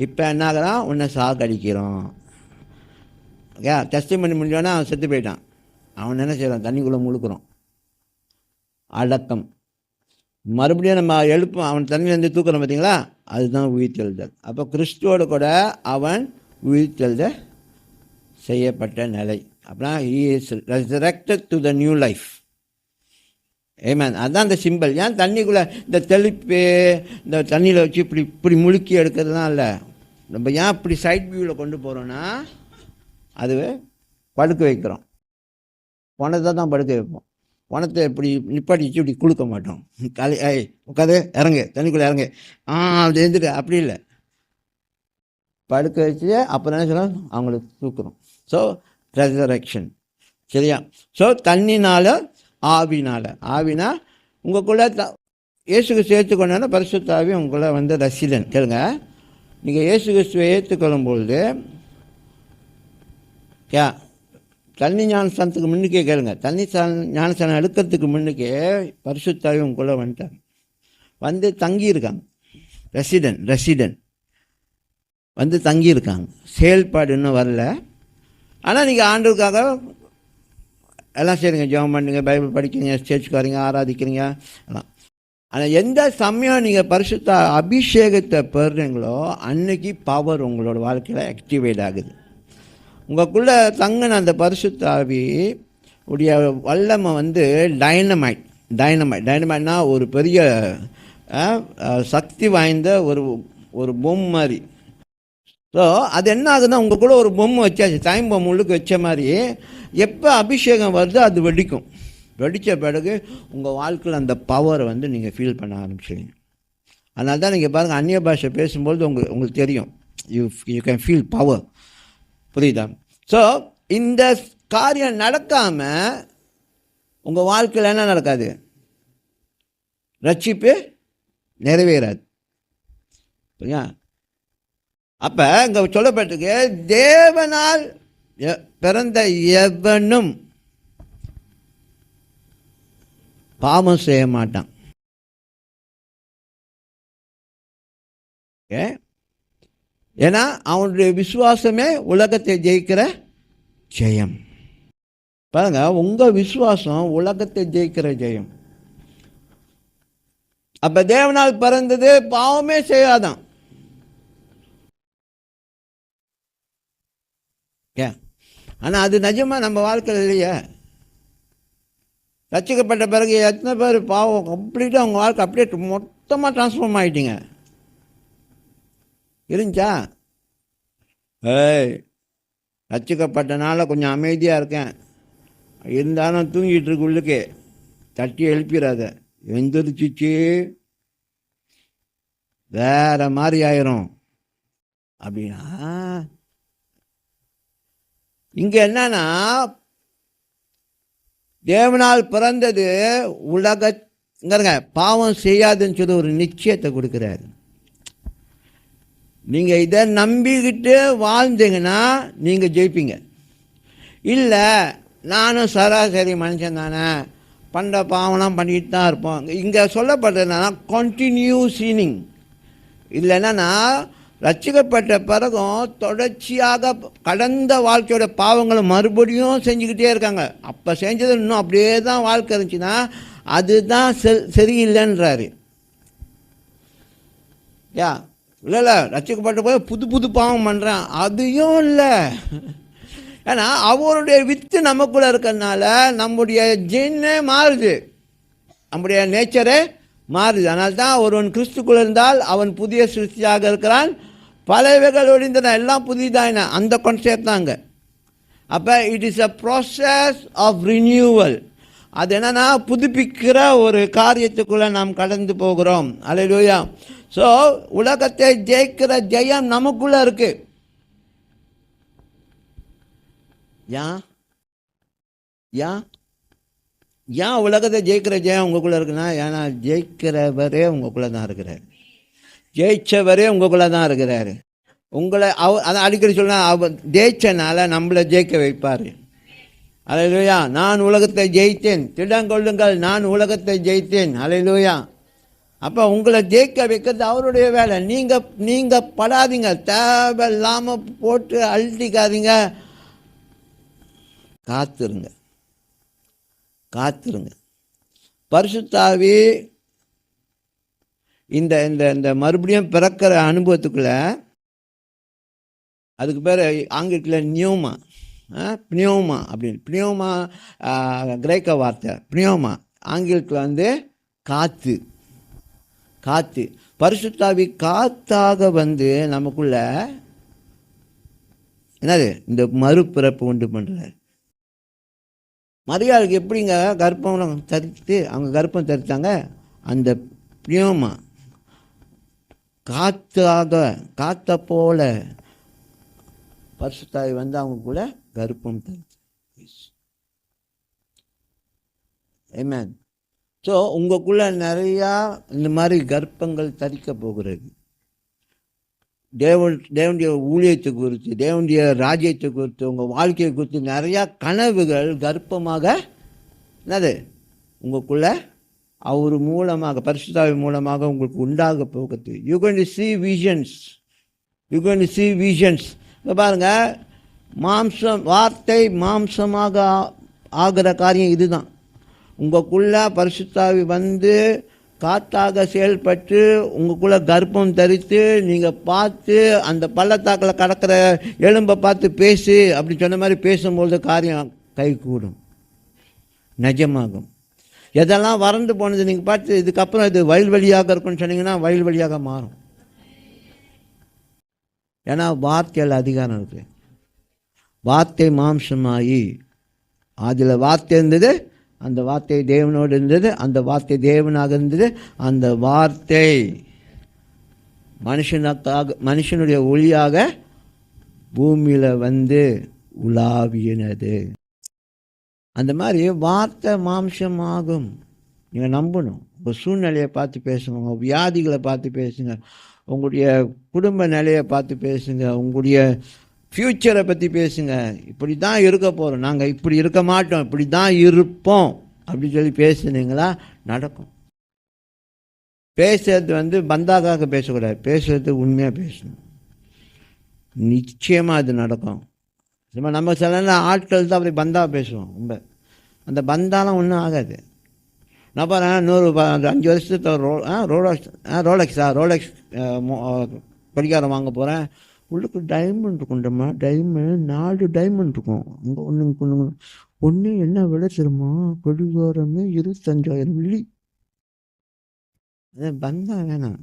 இப்போ என்ன ஆகிறான்? உன்னை சாகடிக்கிறோம். ஓகே, டெஸ்டிமனி முடிஞ்சோன்னா அவன் செத்து போயிட்டான். அவன் என்ன செய்கிறான்? தண்ணிக்குள்ளே முழுக்கிறோம். அடக்கம். மறுபடியும் நம்ம எழுப்போம், அவன் தண்ணியிலேருந்து தூக்குறோம் பார்த்தீங்களா, அதுதான் உயிர்த்தெழுதல். அப்போ கிறிஸ்துவோடு கூட அவன் உயிர்த்தெழுதல் செய்யப்பட்ட நிலை. அப்படின்னா he is resurrected to the new life. Amen. அதுதான் அந்த சிம்பிள். ஏன் தண்ணிக்குள்ளே இந்த தெளிப்பு இந்த தண்ணியில் வச்சு இப்படி இப்படி முழுக்கி எடுக்கிறதுலாம் இல்லை. நம்ம ஏன் இப்படி சைட் வியூவில் கொண்டு போகிறோன்னா, அதுவே படுக்க வைக்கிறோம். பணத்தை தான் படுக்க வைப்போம். பணத்தை இப்படி நிப்பாட்டிச்சு இப்படி கொடுக்க மாட்டோம். உட்காந்து இறங்கு, தண்ணிக்குள்ளே இறங்கு, அப்படி எழுந்துட்டு, அப்படி இல்லை. படுக்க வச்சு அப்புறம் என்ன சொல்ல அவங்களுக்கு தூக்குறோம். ஸோ ரெசரக்ஷன், சரியா? ஸோ தண்ணினால் ஆவினா உங்களுக்குள்ளே இயேசுக்கு சேர்த்துக்கொண்டா பரிசுத்த ஆவி உங்களை வந்து ரசிலன். கேளுங்க, நீங்கள் இயேசு கிறிஸ்துவை ஏற்றுக்கொள்ளும் பொழுது தண்ணி ஞானஸ்தானத்துக்கு முன்னுக்கே கேளுங்க, தண்ணி ஞானஸ்தானம் எடுக்கிறதுக்கு முன்னுக்கே பரிசுத்த ஆவி உங்களுக்குள்ளே வந்துட்டாங்க, வந்து தங்கியிருக்காங்க. ரெசிடென்ட் வந்து தங்கியிருக்காங்க. செயல்பாடு இன்னும் வரல. ஆனால் நீங்கள் ஆண்டவருக்காக எல்லாம் செய்றீங்க, ஜெபம் பண்ணுங்க, பைபிள் படிக்கிறீங்க, ஸ்டேஜ்க்கு வரீங்க, ஆராதிக்கிறீங்க எல்லாம். ஆனால் எந்த சமயம் நீங்கள் பரிசுத்த அபிஷேகத்தை பெறுறீங்களோ அன்னைக்கு பவர் உங்களோட வாழ்க்கையில் ஆக்டிவேட் ஆகுது. உங்களுக்குள்ளே தங்கின அந்த பரிசுத்த ஆவி உடைய வல்லமை வந்து டைனமைட்னா ஒரு பெரிய சக்தி வாய்ந்த ஒரு பொம்மை மாதிரி. ஸோ அது என்ன ஆகுதுன்னா, உங்களுக்குள்ள ஒரு பொம்மை வச்சாச்சு, டைம் பொம்மை உள்ளுக்கு வச்ச மாதிரி. எப்போ அபிஷேகம் வருதோ அது வெடிக்கும். வெடித்த பிறகு உங்கள் வாழ்க்கையில் அந்த பவரை வந்து நீங்கள் ஃபீல் பண்ண ஆரம்பிச்சிங்க. அதனால தான் நீங்கள் பாருங்கள், அந்நிய பாஷை பேசும்பொழுது உங்களுக்கு தெரியும், யூ கேன் ஃபீல் பவர். புரியுதா? ஸோ இந்த காரியம் நடக்காமல் உங்கள் வாழ்க்கையில் என்ன நடக்காது? ரட்சிப்பு நிறைவேறாது. சரியா? அப்போ இங்கே சொல்லப்பட்டிருக்கு, தேவனால் பிறந்த எவனும் பாவம் செய்ய மாட்டான். ஏன்னா அவனுடைய விசுவாசமே உலகத்தை ஜெயிக்கிற ஜெயம். பாருங்க, உங்கள் விசுவாசம் உலகத்தை ஜெயிக்கிற ஜெயம். அப்போ தேவனால் பிறந்தது பாவமே செய்யாதான். ஆனால் அது நிஜமாக நம்ம வாழ்க்கையில் இல்லையே. ரட்சிக்கப்பட்ட பிறகு எத்தனை பேர் பாவம் கம்ப்ளீட்டாக அவங்க வாழ்க்கை அப்படியே மொத்தமாக ட்ரான்ஸ்ஃபார்ம் ஆகிட்டீங்க? இருந்துச்சா? ரட்சிக்கப்பட்டனால கொஞ்சம் அமைதியாக இருக்கேன், இருந்தாலும் தூங்கிட்டு இருக்கு, உள்ளுக்கு தட்டி எழுப்பிடாத, எந்திரிச்சிச்சு வேற மாதிரி ஆயிரும் அப்படின்னா, இங்கே என்னன்னா, தேவனால் பிறந்தது உலகங்க பாவம் செய்யாதுன்னு சொல்லி ஒரு நிச்சயத்தை கொடுக்குறாரு. நீங்கள் இதை நம்பிக்கிட்டு வாழ்ந்தீங்கன்னா நீங்கள் ஜெயிப்பீங்க. இல்லை, நானும் சராசரி மனுஷன் தானே, பண்ணுற பாவம்லாம் பண்ணிட்டு தான் இருப்போம். இங்கே சொல்லப்படுறதுனா கண்டினியூ சீனிங். இல்லை என்னன்னா, ரட்சிக்கப்பட்ட பிறகும் தொடர்ச்சியாக கடந்த வாழ்க்கையோட பாவங்களை மறுபடியும் செஞ்சுக்கிட்டே இருக்காங்க. அப்போ செஞ்சது இன்னும் அப்படியே தான் வாழ்க்கை இருந்துச்சுன்னா அதுதான் சரியில்லைன்றாரு. இல்லை ரட்சிக்கப்பட்ட போய் புது பாவம் பண்ணுறான், அதையும் இல்லை. ஏன்னா அவருடைய வித்து நமக்குள்ளே இருக்கிறதுனால நம்முடைய ஜீனே மாறுது, நம்முடைய நேச்சரே மாறுது. அதனால தான் ஒருவன் கிறிஸ்துக்குள்ள இருந்தால் அவன் புதிய சிருஷ்டியாக இருக்கிறான், பழையவைகள் ஒழிந்தன, எல்லாம் புதிதாயின, அந்த கான்செப்ட் தாங்க. அப்போ it is a process of renewal. அது என்னன்னா புதுப்பிக்கிற ஒரு காரியத்துக்குள்ளே நாம் கடந்து போகிறோம். அல்லேலூயா. ஸோ உலகத்தை ஜெயிக்கிற ஜெயம் நமக்குள்ளே இருக்கு. ஏன் உலகத்தை ஜெயிக்கிற ஜெயம் உங்களுக்குள்ளே இருக்குன்னா, ஏன்னா ஜெயிக்கிறவரே உங்களுக்குள்ளே தான் இருக்கிறார், ஜெயிச்சவரே உங்களுக்குள்ளே தான் இருக்கிறாரு. உங்களை அதை அடிக்கடி சொன்னால் அவர் ஜெயிச்சனால நம்மளை ஜெயிக்க வைப்பார். அல்லேலூயா. நான் உலகத்தை ஜெயித்தேன், திடங்கொள்ளுங்கள், நான் உலகத்தை ஜெயித்தேன். அல்லேலூயா. அப்போ உங்களை ஜெயிக்க வைக்கிறது அவருடைய வேலை. நீங்கள் படாதீங்க, தேவையில்லாமல் போட்டு அழட்டிக்காதீங்க, காத்துருங்க. பரிசுத்தாவி இந்த இந்த இந்த மறுபடியும் பிறக்கிற அனுபவத்துக்குள்ள, அதுக்கு பேர் ஆங்கிலத்தில் நியோமா, பினியோமா அப்படின்னு. பினியோமா கிரேக்க வார்த்தை, பினியோமா ஆங்கிலத்தில் வந்து காற்று. காற்று பரிசுத்தாவி காத்தாக வந்து நமக்குள்ள என்னது இந்த மறுபிறப்பு உண்டு பண்ணுறாரு. மரியாளுக்கு எப்படிங்க கர்ப்பம் தரித்து அவங்க கர்ப்பம் தரித்தாங்க? அந்த பினியோமா காத்த போல பரிசுத்தாவி வந்து அவங்க கூட கர்ப்பம் தரித்து. ஆமென். ஸோ உங்களுக்குள்ள நிறையா இந்த மாதிரி கர்ப்பங்கள் தரிக்க போகிறது. தேவனுடைய ஊழியத்தை குறித்து, தேவனுடைய ராஜ்யத்தை குறித்து, உங்கள் வாழ்க்கையை குறித்து நிறையா கனவுகள் கர்ப்பமாக என்னது உங்களுக்குள்ள அவர் மூலமாக, பரிசுத்தாவி மூலமாக உங்களுக்கு உண்டாக போகிறது. You going to see visions. You going to see visions. இப்போ பாருங்கள், வார்த்தை மாம்சமாக ஆகிற காரியம் இதுதான். உங்களுக்குள்ள பரிசுத்தாவி வந்து காத்தாக செயல்பட்டு உங்களுக்குள்ள கர்ப்பம் தரித்து நீங்கள் பார்த்து அந்த பள்ளத்தாக்கில் கடக்கிற எலும்பை பார்த்து பேசு அப்படி சொன்ன மாதிரி பேசும்பொழுது காரியம் கை கூடும், நிஜமாகும். எதெல்லாம் வறண்டு போனது நீங்கள் பார்த்து இதுக்கப்புறம் இது வயல்வெளியாக இருக்குன்னு சொன்னீங்கன்னா வயல்வெளியாக மாறும். ஏன்னா வார்த்தையில் அதிகாரம் இருக்குது. வார்த்தை மாம்சமாகி, அதில் வார்த்தை இருந்தது, அந்த வார்த்தை தேவனோடு இருந்தது, அந்த வார்த்தை தேவனாக இருந்தது, அந்த வார்த்தை மனுஷனுடைய ஒளியாக பூமியில் வந்து உலாவியனது. அந்த மாதிரி வார்த்தை மாம்சமாகும். நீங்கள் நம்பணும். உங்கள் சூழ்நிலையை பார்த்து பேசுங்க, உங்கள் வியாதிகளை பார்த்து பேசுங்க, உங்களுடைய குடும்ப நிலையை பார்த்து பேசுங்க, உங்களுடைய ஃப்யூச்சரை பற்றி பேசுங்க. இப்படி தான் இருக்க போகிறோம், நாங்கள் இப்படி இருக்க மாட்டோம், இப்படி தான் இருப்போம் அப்படின்னு சொல்லி பேசுனீங்களா நடக்கும். பேசுறது வந்து பந்தாக்காக பேசக்கூடாது, பேசுறது உண்மையாக பேசணும். நிச்சயமாக அது நடக்கும். சும்மா நம்ம சில ஆட்கள் தான் அப்படி பந்தா பேசுவோம். ரொம்ப அந்த பந்தாலாம் ஒன்றும் ஆகாது. நான் பாருங்கள், 5 வருஷத்து ரோலெக்ஸ் படிக்காரம் வாங்க போகிறேன். உள்ளுக்கு டைமண்ட் இருக்கும்டம்மா, டைமண்ட் 4 டைமண்ட் இருக்கும். அங்கே ஒன்று என்ன விலை தெரியுமா? கொடிகாரமே 25,000 வெள்ளி. அதை பந்தா வேணாம்.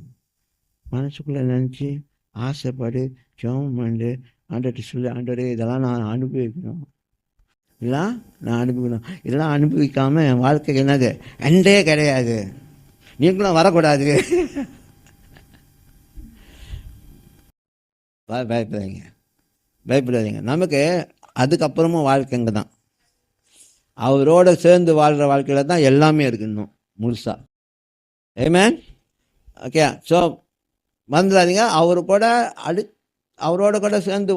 மனசுக்குள்ளே நினச்சி ஆசைப்படு, ஜெபம் பண்ணு, ஆண்டவர்கிட்ட சொல்லி, ஆண்டவரே இதெல்லாம் நான் அனுபவிக்கணும், இதெல்லாம் நான் அனுபவிக்கணும். இதெல்லாம் அனுபவிக்காமல் என் வாழ்க்கைக்கு என்னது எண்டே கிடையாது, நீங்களும் வரக்கூடாது. பயப்படாதீங்க. நமக்கு அதுக்கப்புறமும் வாழ்க்கைங்க தான். அவரோட சேர்ந்து வாழ்கிற வாழ்க்கையில் தான் எல்லாமே இருக்குது இன்னும் முழுசா. ஆமென். ஓகே. ஸோ வந்துடாதீங்க. அவரோட கூட சேர்ந்து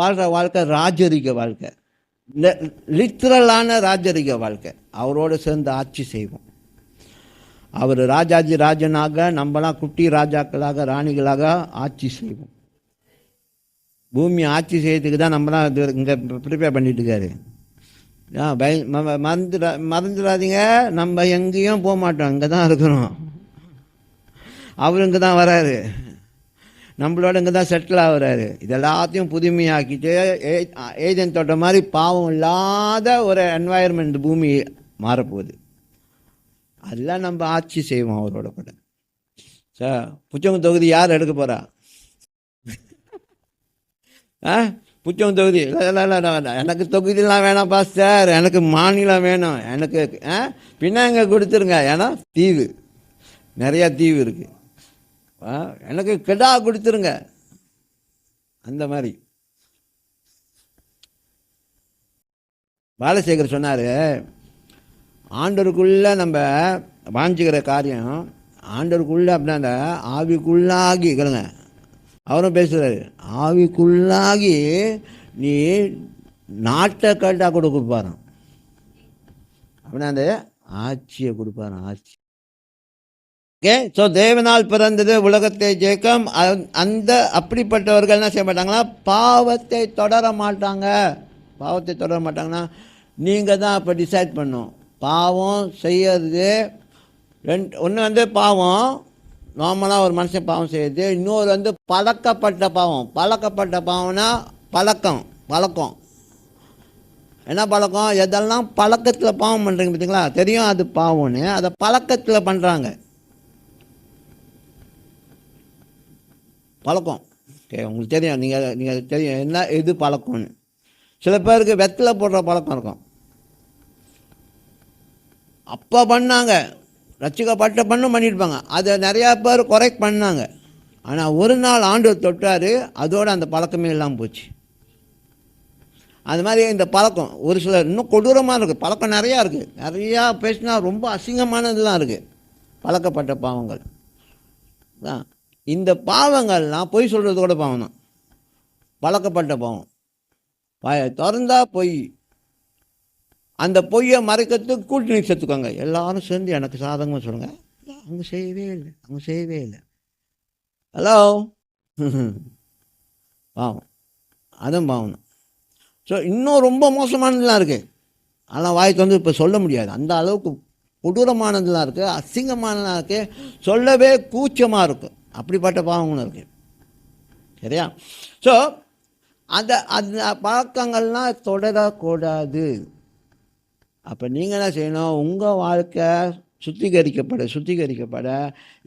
வாழ்கிற வாழ்க்கை ராஜரிக வாழ்க்கை, லிட்ரலான ராஜரிக வாழ்க்கை. அவரோடு சேர்ந்து ஆட்சி செய்வோம். அவர் ராஜனாக, நம்மளாம் குட்டி ராஜாக்களாக, ராணிகளாக ஆட்சி செய்வோம். பூமி ஆட்சி செய்யறதுக்கு தான் நம்மளாம் இங்கே ப்ரிப்பேர் பண்ணிட்டு இருக்காரு. மறந்துடாதீங்க, நம்ம எங்கேயும் போக மாட்டோம், இங்கே தான் இருக்கிறோம். அவர் இங்கே தான் வராரு, நம்மளோட இங்கே தான் செட்டில் ஆகுறாரு. இது எல்லாத்தையும் புதுமையாக்கிட்டு ஏஜென்ட் தோட்ட மாதிரி பாவம் இல்லாத ஒரு என்வாயர்மெண்ட் பூமி மாறப்போகுது. அதெல்லாம் நம்ம ஆட்சி செய்வோம் அவரோட கூட. சார் புச்சவங்க தொகுதி யார் எடுக்க போகிறா? புச்சவங்க தொகுதி எனக்கு தொகுதியெலாம் வேணாம் பாஸ்டர், எனக்கு மாநிலம் வேணும், எனக்கு பின்னாங்க கொடுத்துருங்க. ஏன்னா தீவு, நிறையா தீவு இருக்குது, எனக்கு கெடா கொடுத்துருங்க. அந்த மாதிரி பாலசேகர் சொன்னார், ஆண்டவருக்குள்ளே நம்ம வாஞ்சிக்கிற காரியம் ஆண்டவருக்குள்ளே அப்படின்னா அந்த ஆவிக்குள்ளாகி கேளுங்க. அவரும் பேசுகிறாரு, ஆவிக்குள்ளாகி நீ நாட்டை கட்டாக கூட கொடுப்பாரான் அப்படின்னா அந்த ஆட்சியை கொடுப்பாரான், ஆட்சி. ஓகே. ஸோ தேவனால் பிறந்தது உலகத்தை ஜெயிக்கும். அந்த அப்படிப்பட்டவர்கள் என்ன செய்ய மாட்டாங்கன்னா பாவத்தை தொடர மாட்டாங்க. பாவத்தை தொடர மாட்டாங்கன்னா நீங்கள் தான் அப்போ டிசைட் பண்ணணும். பாவம் செய்யறது ஒன்று வந்து பாவம், நார்மலாக ஒரு மனுஷன் பாவம் செய்யுது. இன்னொரு வந்து பழக்கப்பட்ட பாவம். பழக்கப்பட்ட பாவம்னா பழக்கம் என்ன பழக்கம்? எதெல்லாம் பழக்கத்தில் பாவம் பண்ணுறீங்க பார்த்தீங்களா, தெரியும் அது பாவம்னு, அதை பழக்கத்தில் பண்ணுறாங்க. பழக்கம் ஓகே, உங்களுக்கு தெரியும், நீங்கள் தெரியும் என்ன எது பழக்கம்னு. சில பேருக்கு வெத்தலை போடுற பழக்கம் இருக்கும். அப்போ பண்ணாங்க, ரசிக்கப்பட்ட பண்ணியிருப்பாங்க. அதை நிறையா பேர் குறைக் பண்ணாங்க. ஆனால் ஒரு நாள் ஆண்டவர் தொட்டார், அதோடு அந்த பழக்கமே இல்லாமல் போச்சு. அது மாதிரி இந்த பழக்கம் ஒரு சிலர் இன்னும் கொடூரமாக இருக்குது. பழக்கம் நிறையா இருக்குது. நிறையா பேசினா ரொம்ப அசிங்கமானதுலாம் இருக்குது, பழக்கப்பட்ட பாவங்கள் தான். இந்த பாவங்கள்லாம் பொய் சொல்கிறது கூட பாவம் தான், பழக்கப்பட்ட பாவம். திறந்தா பொய். அந்த பொய்யை மறைக்கிறதுக்கு கூட்டணி சேர்த்துக்கோங்க. எல்லாரும் சேர்ந்து எனக்கு சாதகமாக சொல்லுங்கள், அவங்க செய்யவே இல்லை. ஹலோ பாவம், அதுவும் பாவம் தான். ஸோ இன்னும் ரொம்ப மோசமானதுலாம் இருக்குது, ஆனால் வாய்க்கு வந்து இப்போ சொல்ல முடியாது. அந்த அளவுக்கு கொடூரமானதுலாம் இருக்குது, அசிங்கமானதுலாம் இருக்குது, சொல்லவே கூச்சமாக இருக்கும். அப்படிப்பட்ட பாவங்களும் இருக்குது. சரியா? ஸோ அந்த பழக்கங்கள்லாம் தொடரக்கூடாது. அப்போ நீங்கள் என்ன செய்யணும்? உங்கள் வாழ்க்கை சுத்திகரிக்கப்பட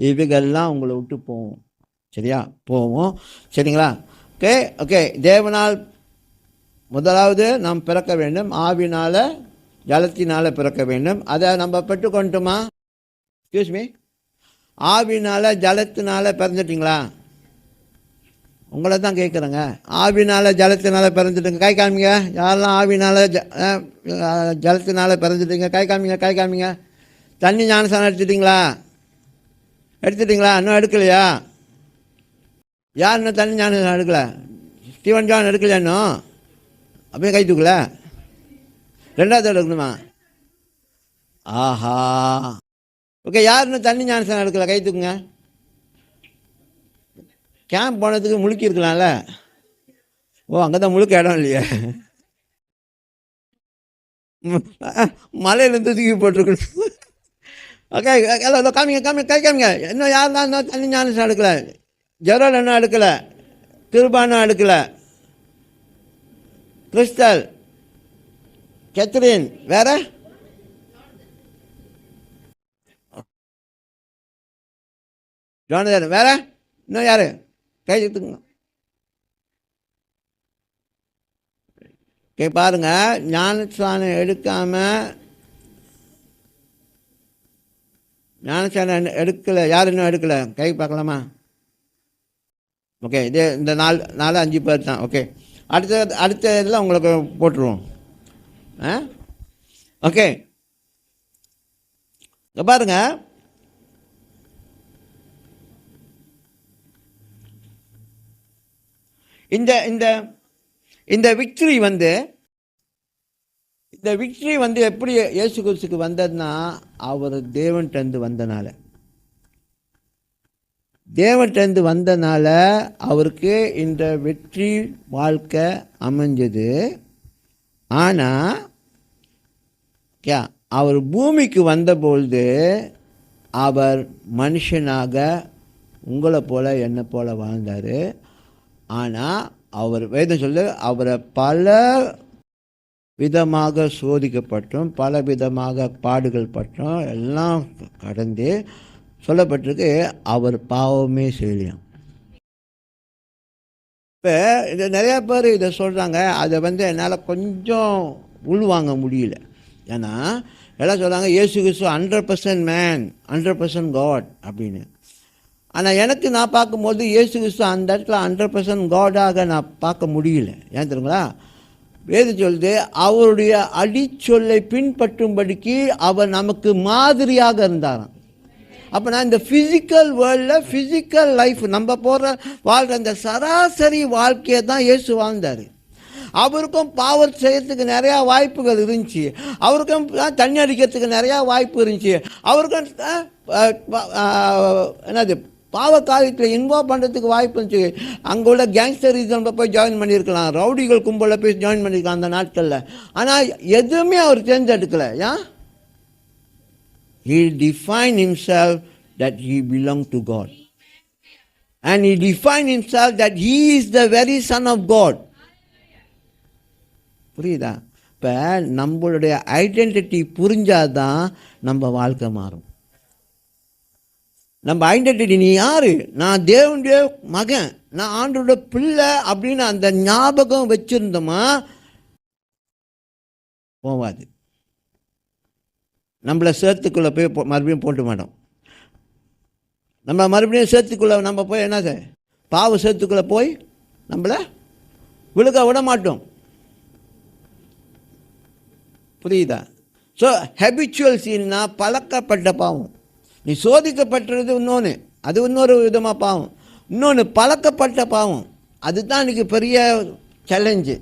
இவைகள்லாம் உங்களை விட்டு போகும். சரியா? போவோம். சரிங்களா? ஓகே. தேவனால் முதலாவது நாம் பிறக்க வேண்டும், ஆவினால் ஜலத்தினால் பிறக்க வேண்டும். அதை நம்ம பெற்றுக்கொண்டுமா? Excuse me, ஆவினால் ஜலத்தினால் பிறந்துட்டிங்களா? உங்களை தான் கேட்குறேங்க. ஆவினால் ஜலத்தினால் பிறந்துட்டுங்க, கை காமிங்க. யாரெல்லாம் ஆவினால் ஜலத்தினால் பிறந்துட்டீங்க, கை காமிங்க. தண்ணி ஞானஸ்நானம் எடுத்துட்டிங்களா? இன்னும் எடுக்கலையா? யார் இன்னும் தண்ணி ஞானஸ்நானம் எடுக்கலை? ஸ்டீவன் ஜான் எடுக்கலையா இன்னும்? அப்படியே கை தூக்கல? ரெண்டாவது எடுக்கணுமா? ஆஹா, ஓகே. யார் இன்னும் தண்ணி ஞானஸ்நானம் எடுக்கல? கை தூக்குங்க. கேம்ப் போனதுக்கு முழுக்கி இருக்கலாம்ல? அங்கே தான் முழுக்க இடம் இல்லையே, மலையிலேருந்து தூக்கி போட்டிருக்கணும். ஓகே, காமிங்க, கை காமிங்க. இன்னும் யார் தான் இன்னும் தண்ணி ஞானஸ்நானம் எடுக்கலை? ஜெரோல் இன்னும் எடுக்கலை, கிருபானும் எடுக்கலை, கிறிஸ்டல், கேத்ரின், வேற ஜோனதன், வேற இன்னும் யாரு? கை தூக்குங்க. பாருங்க, ஞானஸ்நானம் எடுக்கலை. யார் இன்னும் எடுக்கலை? கை பார்க்கலாமா? ஓகே, இதே இந்த 4-5 பேர் தான். ஓகே, அடுத்த இதில் உங்களுக்கு போட்டுருவோம். ஓகே, பாருங்க, இந்த விக்டரி வந்து எப்படி இயேசு கிறிஸ்துக்கு வந்ததுன்னா, அவர் தேவன்கிட்டருந்து வந்தனால அவருக்கு இந்த வெற்றி வாழ்க்கை அமைஞ்சது. ஆனால் அவர் பூமிக்கு வந்தபொழுது அவர் மனுஷனாக உங்களை போல என்னை போல வாழ்ந்தார். ஆனால் அவர் வேதம் சொல்லு, அவரை பல விதமாக சோதிக்கப்பட்டும் பல விதமாக பாடுகள் பட்டும் எல்லாம் கடந்து சொல்லப்பட்டிருக்கு, அவர் பாவமே செய்யலையாம். இப்போ இது நிறையா பேர் இதை சொல்கிறாங்க, அதை வந்து என்னால் கொஞ்சம் உள்வாங்க முடியல. ஏன்னா எல்லாம் சொல்கிறாங்க இயேசு கிறிஸ்து 100% மேன் 100% காட் அப்படின்னு. ஆனால் எனக்கு நான் பார்க்கும்போது இயேசு கிறிஸ்து அந்த இடத்துல 100% காடாக நான் பார்க்க முடியல. ஏன் தெரியுங்களா? வேதம் சொல்லுது, அவருடைய அடிச்சொல்லை பின்பற்றும்படிக்கு அவர் நமக்கு மாதிரியாக இருந்தாராம். அப்போ நான் இந்த ஃபிசிக்கல் வேர்ல்டில் ஃபிசிக்கல் லைஃப் நம்ம வாழ்கிற இந்த சராசரி வாழ்க்கையை தான் இயேசு வாழ்ந்தார். அவருக்கும் பாவம் செய்யறதுக்கு நிறையா வாய்ப்புகள் இருந்துச்சு, அவருக்கும் தண்ணி அடிக்கிறதுக்கு நிறையா வாய்ப்பு இருந்துச்சு, அவருக்கும் என்னது பாவ காரியத்தில் இன்வால்வ் பண்ணுறதுக்கு வாய்ப்பு இருந்துச்சு. அங்கே உள்ள கேங்ஸ்டரிசமில் போய் ஜாயின் பண்ணியிருக்கலாம், ரவுடிகள் கும்பலில் போய் ஜாயின் பண்ணியிருக்கலாம் அந்த நாட்களில். ஆனால் எதுவுமே அவர் தேர்ந்தெடுக்கலை. ஏன்? He defined himself that he belonged to God. And he defined himself that he is the very Son of God. புரியுதா? இப்போ நம்மளுடைய ஐடென்டிட்டி புரிஞ்சாதான் நம்ம வாழ்க்கை மாறும். நம்ம ஐடென்டிட்டி, நீ யாரு? நான் தேவனுடைய மகன், நான் ஆண்டோட பிள்ளை அப்படின்னு அந்த ஞாபகம் வச்சிருந்தோமா போவாது. நம்மளை சேர்த்துக்குள்ளே போய் மறுபடியும் போட்டு மாட்டோம். நம்ம மறுபடியும் சேர்த்துக்குள்ளே நம்ம போய் என்ன சார் பாவ சேர்த்துக்குள்ளே போய் நம்மளை விழுக விட மாட்டோம். புரியுதா? ஸோ ஹேபிச்சுவல் சீன்னா பழக்கப்பட்ட பாவம். நீ சோதிக்கப்பட்டது இன்னொன்று, அது இன்னொரு விதமாக பாவம். இன்னொன்று பழக்கப்பட்ட பாவம், அதுதான் இன்றைக்கி பெரிய சேலஞ்சு.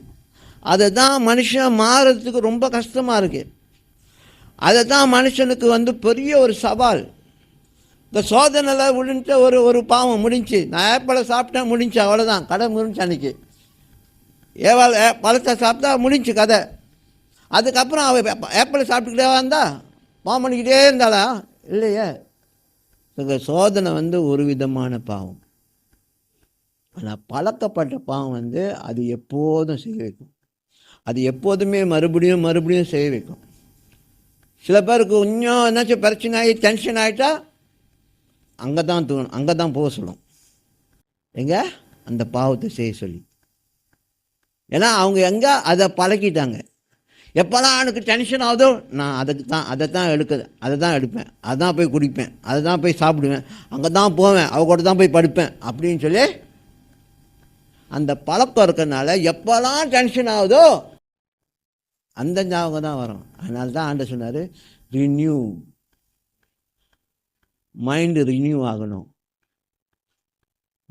அதை தான் மனுஷன் மாறுறதுக்கு ரொம்ப கஷ்டமாக இருக்குது. அதை தான் மனுஷனுக்கு பெரிய ஒரு சவால். இந்த சோதனையில் விழுந்துட்டு ஒரு பாவம் முடிஞ்சு, நான் ஏப்பழை சாப்பிட்டேன் முடிஞ்சு, அவ்வளோதான், கதை முடிஞ்சு. அன்றைக்கி ஏவாள் பழத்தை சாப்பிட்டா முடிஞ்சு கதை. அதுக்கப்புறம் அவள் ஏப்பழை சாப்பிட்டுக்கிட்டே வந்தா பாவம் பண்ணிக்கிட்டே இருந்தாளா? இல்லையே. சோதனை ஒரு விதமான பாவம். ஆனால் பழக்கப்பட்ட பாவம் அது எப்போதும் செய்ய வைக்கும். அது எப்போதுமே மறுபடியும் மறுபடியும் செய்ய வைக்கும். சில பேருக்கு இன்னும் என்னாச்சும் பிரச்சனை ஆகி டென்ஷன் ஆகிட்டா அங்கே தான் தூணும், அங்கே தான் போக சொல்லும், எங்கே அந்த பாவத்தை செய்ய சொல்லி. ஏன்னா அவங்க எங்கே அதை பழக்கிட்டாங்க. எப்போல்லாம் எனக்கு டென்ஷன் ஆகுதோ நான் அதை தான் எடுப்பேன், அதை தான் போய் குடிப்பேன், அதை தான் போய் சாப்பிடுவேன், அங்கே தான் போவேன், அவ கூட தான் போய் படுப்பேன் அப்படின்னு சொல்லி அந்த பழக்கம் இருக்கிறதுனால எப்போல்லாம் டென்ஷன் ஆகுதோ அந்த ஞாபகம் தான் வரும். அதனால தான் ஆண்டவர் சொன்னார், ரினியூ மைண்டு, ரினியூ ஆகணும்.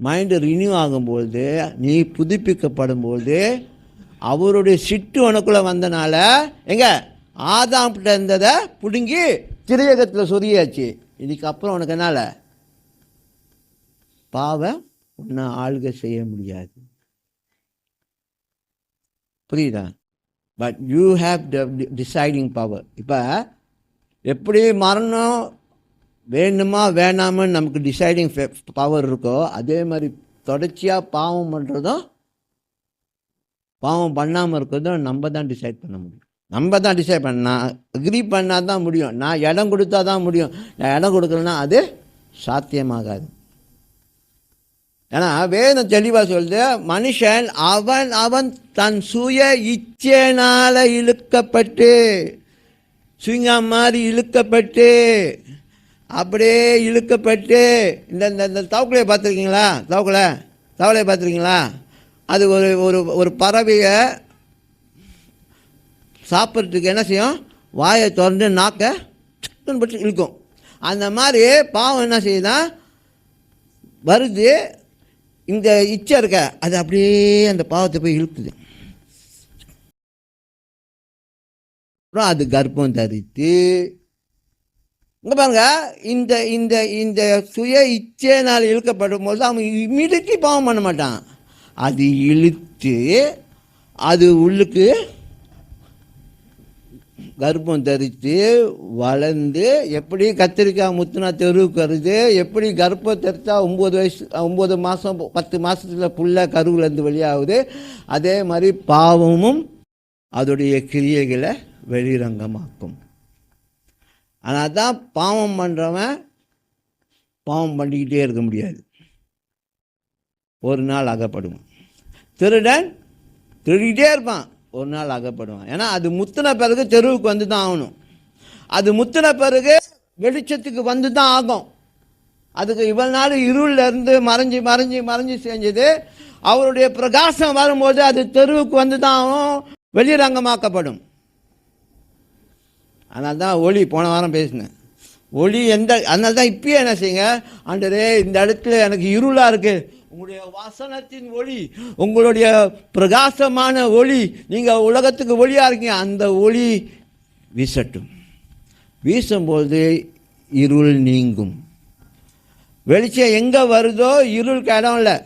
மைண்டு ரினியூ ஆகும்பொழுது, நீ புதுப்பிக்கப்படும்போது, அவருடைய சிட்டு உனக்குள்ளே வந்தனால எங்க ஆதாம்கிட்ட இருந்ததை பிடுங்கி திரையகத்தில் சொரியாச்சு. இதுக்கப்புறம் உனக்கு என்னால் பாவம் உன்னை ஆளுகை செய்ய முடியாது. புரியுதா? But you have the deciding power. இப்போ எப்படி மரணம் வேணுமா வேணாமன்னு நமக்கு டிசைடிங் பவர் இருக்கோ, அதே மாதிரி தொடர்ச்சியாக பாவம் பண்ணுறதும் பாவம் பண்ணாமல் இருக்கிறதும் நம்ம தான் டிசைட் பண்ண முடியும். நம்ம தான் டிசைட் பண்ண, நான் அக்ரி பண்ணால் தான் முடியும், நான் இடம் கொடுத்தா தான் முடியும். நான் இடம் கொடுக்கலன்னா அது சாத்தியமாகாது. ஏன்னா வேதம் தெளிவாக சொல்லுது, மனுஷன் அவன் தன் சுய இச்சையினால் இழுக்கப்பட்டு, சுயங்கம் மாதிரி இழுக்கப்பட்டு, அப்படியே இழுக்கப்பட்டு, இந்த தவக்கலையை பார்த்துருக்கீங்களா? தவளையை பார்த்துருக்கீங்களா? அது ஒரு பறவையை சாப்பிட்றதுக்கு என்ன செய்யும்? வாயை திறந்து நாக்க பட்டு இழுக்கும். அந்த மாதிரி பாவம் என்ன செய்யுதுன்னா வருது, இந்த இச்சை இருக்க அது அப்படியே அந்த பாவத்தை போய் இழுக்குது. அப்புறம் அது கர்ப்பம் தரித்து, இங்கே பாருங்க, இந்த இந்த இந்த சுய இச்சையினால் இழுக்கப்படும் போது அவன் இமிடியட்லி பாவம் பண்ண மாட்டான். அது இழுத்து அது உள்ளுக்கு கர்ப்பம் தரித்து வளர்ந்து, எப்படி கத்திரிக்காய் முத்துனா தெருவுக்கு வருது, எப்படி கர்ப்பம் தரித்தா 9 மாதம் 10 மாதத்தில் புள்ள கருவிலேருந்து வெளியாகுது, அதே மாதிரி பாவமும் அதோடைய கிரியைகளை வெளிரங்கமாக்கும். ஆனால் தான் பாவம் பண்ணுறவன் பாவம் பண்ணிக்கிட்டே இருக்க முடியாது, ஒரு நாள் அகப்படுவான். திருடன் திருடிக்கிட்டே இருப்பான், ஒரு நாள் அகப்படுவான். ஏன்னா அது முத்தின பிறகு தெருவுக்கு வந்து தான் ஆகணும். அது முத்தின பிறகு வெளிச்சத்துக்கு வந்து தான் ஆகும். அதுக்கு இவ்வளவு நாள் இருளிலிருந்து மறைஞ்சி மறைஞ்சி மறைஞ்சி செஞ்சது, அவருடைய பிரகாசம் வரும்போது அது தெருவுக்கு வந்து தான் ஆகும், வெளிரங்கமாக்கப்படும். அதனால தான் ஒளி, போன வாரம் பேசினேன், ஒளி அதனால தான் இப்பயே என்ன செய்யுங்க, ஆண்டவரே இந்த இடத்துல எனக்கு இருளாக இருக்குது, உங்களுடைய வசனத்தின் ஒளி, உங்களுடைய பிரகாசமான ஒளி, நீங்கள் உலகத்துக்கு ஒளியாக இருக்கீங்க, அந்த ஒளி வீசட்டும். வீசும்போது இருள் நீங்கும். வெளிச்சம் எங்கே வருதோ இருளுக்கு இடம் இல்லை.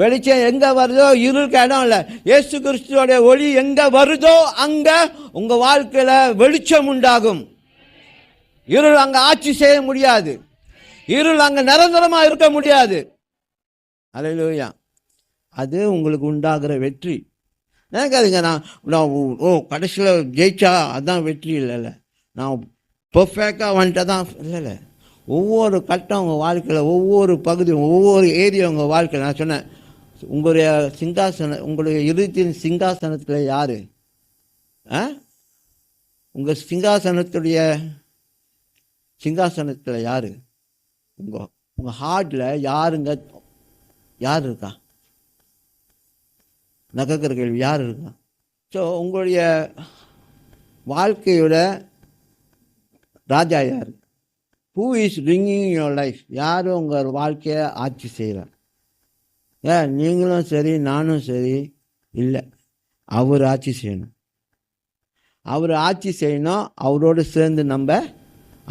வெளிச்சம் எங்கே வருதோ இருளுக்கு இடம் இல்லை. இயேசு கிறிஸ்துவோடைய ஒளி எங்கே வருதோ அங்கே உங்கள் வாழ்க்கையில் வெளிச்சம் உண்டாகும். இருள் அங்கே ஆட்சி செய்ய முடியாது. இருள் அங்கே நிரந்தரமாக இருக்க முடியாது. அல்லேலூயா. அது உங்களுக்கு உண்டாகிற வெற்றி. நினைக்காதீங்க நான் கடைசியில் ஜெயிச்சா அதுதான் வெற்றி. இல்லை, நான் பர்ஃபெக்டாக வந்துட்டு தான் இல்லை. ஒவ்வொரு கட்டம் உங்கள் வாழ்க்கையில், ஒவ்வொரு பகுதியும், ஒவ்வொரு ஏரியா உங்கள் வாழ்க்கையில். நான் சொன்னேன், உங்களுடைய உங்களுடைய இறுதியின் சிங்காசனத்தில் யார்? உங்கள் சிங்காசனத்தில் யார்? உங்கள் ஹார்ட்டில் யார் இருக்கா? நகக்கிற கேள்வி, யார் இருக்கா? ஸோ உங்களுடைய வாழ்க்கையோட ராஜா யார்? Who is ringing your life? யார் உங்கள் வாழ்க்கையை ஆட்சி செய்கிறார்? நீங்களும் சரி, நானும் சரி இல்லை. அவர் ஆட்சி செய்யணும். அவர் ஆட்சி செய்யணும். அவரோடு சேர்ந்து நம்ம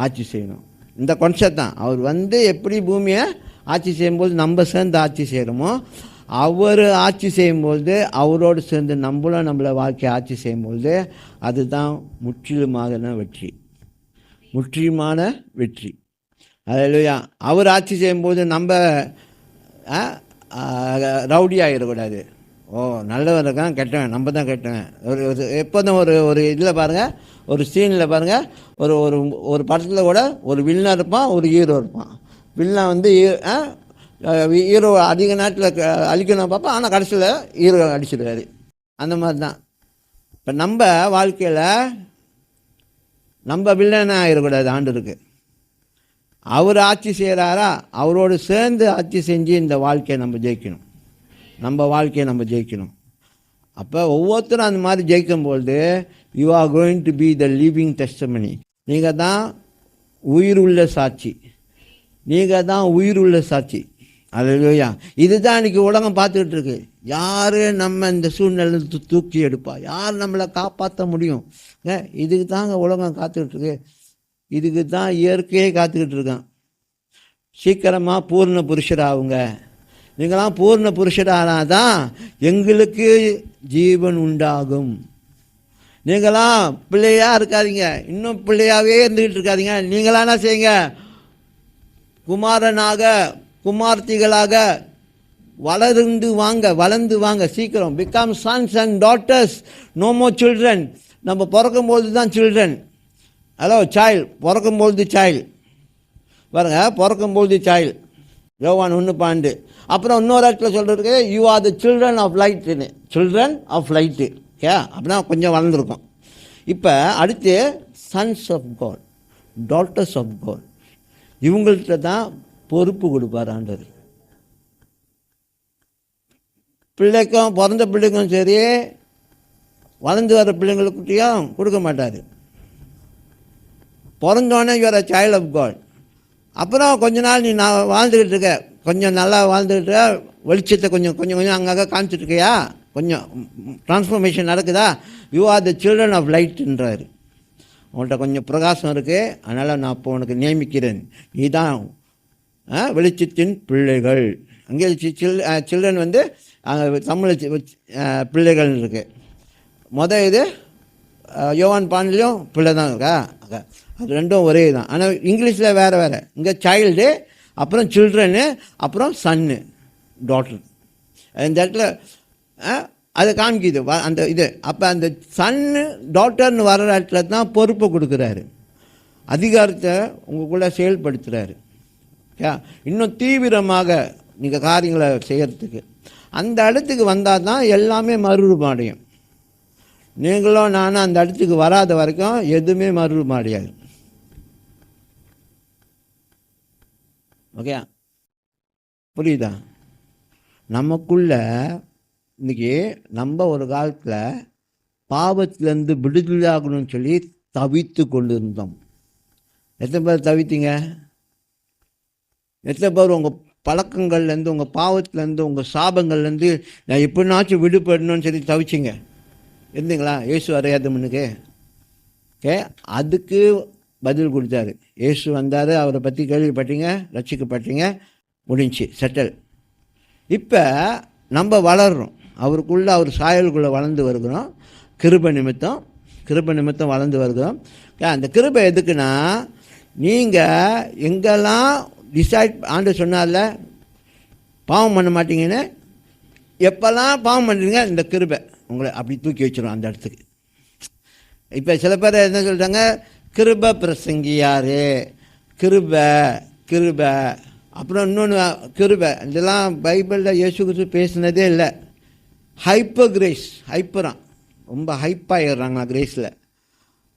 ஆட்சி செய்யணும். இந்த கான்செப்ட் தான். அவர் எப்படி பூமியை ஆட்சி செய்யும்போது நம்ம சேர்ந்து ஆட்சி செய்கிறோமோ, அவர் ஆட்சி செய்யும்போது அவரோடு சேர்ந்து நம்மளை வாழ்க்கையை ஆட்சி செய்யும்போது அதுதான் முற்றிலுமான வெற்றி. அல்லேலூயா. அவர் ஆட்சி செய்யும்போது நம்ம ரவுடி ஆகிடக்கூடாது. நல்லவன் இருக்கான், கெட்டவன் நம்ம தான் கெட்டவன். எப்போதும் ஒரு இதில் பாருங்கள், ஒரு சீனில் பாருங்கள், ஒரு படத்தில் கூட ஒரு வில்லன் இருப்பான், ஒரு ஹீரோ இருப்பான். வில்லன் ஹீரோ அதிக நேரத்தில் அழிக்கணும் பார்ப்போம், ஆனால் கடைசியில் ஹீரோ அடிச்சிடுவார். அந்த மாதிரி தான் இப்போ நம்ம வாழ்க்கையில் நம்ம வில்லனாக ஆகிடக்கூடாது. ஆண்டருக்கு அவர் ஆட்சி செய்கிறாரா, அவரோடு சேர்ந்து ஆட்சி செஞ்சு இந்த வாழ்க்கையை நம்ம ஜெயிக்கணும். அப்போ ஒவ்வொருத்தரும் அந்த மாதிரி ஜெயிக்கும்பொழுது you are going to be the living testimony. நீங்கள் தான் உயிர் உள்ள சாட்சி. அல்லேலூயா. இதுதான் இன்றைக்கி உலகம் பார்த்துக்கிட்டு இருக்கு. யார் நம்ம இந்த சூழ்நிலை தூக்கி எடுப்பா? யார் நம்மளை காப்பாற்ற முடியும்? இதுக்கு தாங்க உலகம் காத்துக்கிட்டு இருக்கு. இதுக்கு தான் இயற்கையே காத்துக்கிட்டு இருக்கான். சீக்கிரமாக பூர்ண புருஷராகுங்க. நீங்களாம் பூர்ண புருஷரானால் தான் எங்களுக்கு ஜீவன் உண்டாகும். நீங்களாம் பிள்ளையாக இருக்காதீங்க, இன்னும் பிள்ளையாகவே இருந்துக்கிட்டு இருக்காதீங்க. நீங்களாம் என்ன செய்யுங்க? குமார்த்திகளாக வளர்ந்து வாங்க சீக்கிரம். Become sons and daughters, no more children. நம்ம பிறக்கும்போது தான் சில்ட்ரன். சைல்டு பிறக்கும்போது சைல்டு பாருங்க, பிறக்கும்போது சைல்டு. யோவான் 1:12. அப்புறம் இன்னொரு இடத்துல சொல்கிறதுக்கு you are the children of லைட்டுன்னு. அப்படின்னா கொஞ்சம் வளர்ந்துருக்கும். இப்போ அடுத்து sons of God, daughters of God. இவங்கள்ட்ட தான் பொறுப்பு கொடுப்பார் ஆண்டவர். பிறந்த பிள்ளைக்கும் சரி, வளர்ந்து வர பிள்ளைங்களுக்கிட்டையும் கொடுக்க மாட்டார். பிறந்தோடனே you are a child of God. அப்புறம் கொஞ்ச நாள் நீ நான் வாழ்ந்துக்கிட்டு இருக்க, கொஞ்சம் நல்லா வாழ்ந்துக்கிட்டு வெளிச்சத்தை கொஞ்சம் அங்கங்கே காமிச்சிட்ருக்கியா, கொஞ்சம் ட்ரான்ஸ்ஃபர்மேஷன் நடக்குதா, you are the children of லைட்ன்றார். உங்கள்கிட்ட கொஞ்சம் பிரகாசம் இருக்குது, அதனால் நான் இப்போ உனக்கு நியமிக்கிறேன். நீ தான் வெளிச்சத்தின் பிள்ளைகள். அங்கே சில்ட்ரன் அங்கே தமிழ் பிள்ளைகள் இருக்குது. இது யோவான் பாண்டிலையும் பிள்ளை தான் இருக்கா? அது ரெண்டும் ஒரே தான். ஆனால் இங்கிலீஷில் வேறு. இங்கே சைல்டு, அப்புறம் சில்ட்ரனு, அப்புறம் சன்னு, டாட்டர். இந்த இடத்துல அதை காமிக்குது அந்த இது. அப்போ அந்த சன்னு டாட்டர்னு வர்ற இடத்துல தான் பொறுப்பை கொடுக்குறாரு, அதிகாரத்தை உங்களுக்குள்ளே செயல்படுத்துகிறாரு. இன்னும் தீவிரமாக நீங்கள் காரியங்களை செய்கிறதுக்கு அந்த இடத்துக்கு வந்தால் தான் எல்லாமே மறுரூபம். நீங்களும் நானும் அந்த இடத்துக்கு வராத வரைக்கும் எதுவுமே மறுரூபம் அடையாது. ஓகே, புரியுதா? நமக்குள்ள இன்றைக்கி நம்ம ஒரு காலத்தில் பாவத்திலேருந்து விடுதலையாகணும்னு சொல்லி தவித்து கொண்டு இருந்தோம். எத்தனை பேர் தவித்தீங்க? எத்தனை பேர் உங்கள் பழக்கங்கள்லேருந்து, உங்கள் பாவத்துலேருந்து, உங்கள் சாபங்கள்லேருந்து நான் எப்படினாச்சும் விடுபடணும்னு சொல்லி தவிச்சிங்க இருந்தீங்களா? இயேசு அறியாத முன்னுக்கு அதுக்கு பதில் கொடுத்தாரு. இயேசு வந்தார், அவரை பற்றி கேள்விப்பட்டீங்க, ரட்சிக்கப்பட்டீங்க, முடிஞ்சு, செட்டில். இப்போ நம்ம வளர்கிறோம், அவருக்குள்ளே அவர் சாயலுக்குள்ளே வளர்ந்து வருகிறோம். கிருபை நிமித்தம் வளர்ந்து வருகிறோம். அந்த கிருபை எதுக்குன்னா, நீங்கள் எங்கெல்லாம் டிசைட் ஆண்டு சொன்னார்ல பாவம் பண்ண மாட்டீங்கன்னு, எப்போல்லாம் பாவம் பண்ணுறீங்க இந்த கிருபை உங்களை அப்படி தூக்கி வச்சிடும் அந்த இடத்துக்கு. இப்போ சில பேர் என்ன சொல்கிறாங்க, கிருபை பிரசங்கியார், கிருபை கிருபை, அப்புறம் இன்னொன்று கிருபை, இதெல்லாம் பைபிளில் இயேசு கிறிஸ்து பேசினதே இல்லை. ஹைப்பர் கிரேஸ், ஹைப்பரான், ரொம்ப ஹைப்பாகிடுறாங்க கிரேஸில்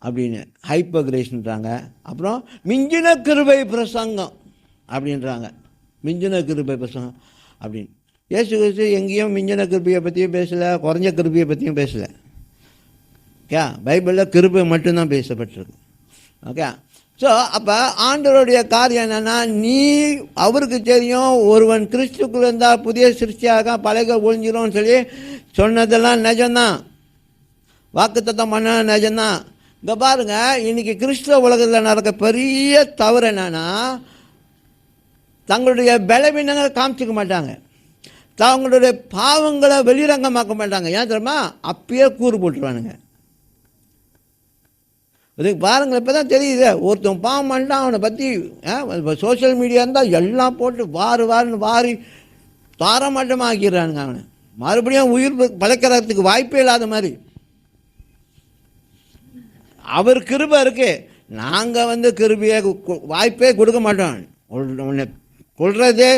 அப்படின்னு, ஹைப்பர் கிரேஸ்ன்றாங்க. அப்புறம் மிஞ்சின கிருபை பிரசங்கம் அப்படின்றாங்க, மிஞ்சின கிருபை பிரசங்கம் அப்படின்னு. இயேசு கிறிஸ்து எங்கேயும் மிஞ்சின கிருபையை பற்றியும் பேசலை, குறைஞ்ச கிருபையை பற்றியும் பேசலை. ஓகே, பைபிளில் கிருபை மட்டும்தான் பேசப்பட்டிருக்கு. ஓகே, ஸோ அப்போ ஆண்டவருடைய காரியம் என்னென்னா, நீ அவருக்கு தெரியும் ஒருவன் கிறிஸ்துக்குள்ள இருந்தால் புதிய சிருஷ்டியாக பழைய ஒழிஞ்சிரும்னு சொல்லி சொன்னதெல்லாம் நிஜம்தான், வாக்குத்தத்தம் பண்ண நிஜம்தான். இங்கே பாருங்கள், இன்றைக்கி கிறிஸ்துவ உலகத்தில் நடக்க பெரிய தவறு என்னென்னா, தங்களுடைய பலவீனங்களை காமிச்சிக்க மாட்டாங்க, தங்களுடைய பாவங்களை வெளிரங்கமாக்க மாட்டாங்க. ஏன் தெரியுமா, அப்பயே கூறு போட்டுருவானுங்க. இதுக்கு பாருங்கள், இப்போ தான் தெரியுது, ஒருத்தன் பாவம் பண்ணிட்டான் அவனை பற்றி இப்போ சோஷியல் மீடியா இருந்தால் எல்லாம் போட்டு வாருன்னு வாரி தாரமாட்டமாக ஆக்கிடுறானுங்க. அவனை மறுபடியும் உயிர் பழைக்கிறதுக்கு வாய்ப்பே இல்லாத மாதிரி. அவர் கிருபை இருக்குது, நாங்கள் கிருபையை வாய்ப்பே கொடுக்க மாட்டோம், உன்னை கொள்றதே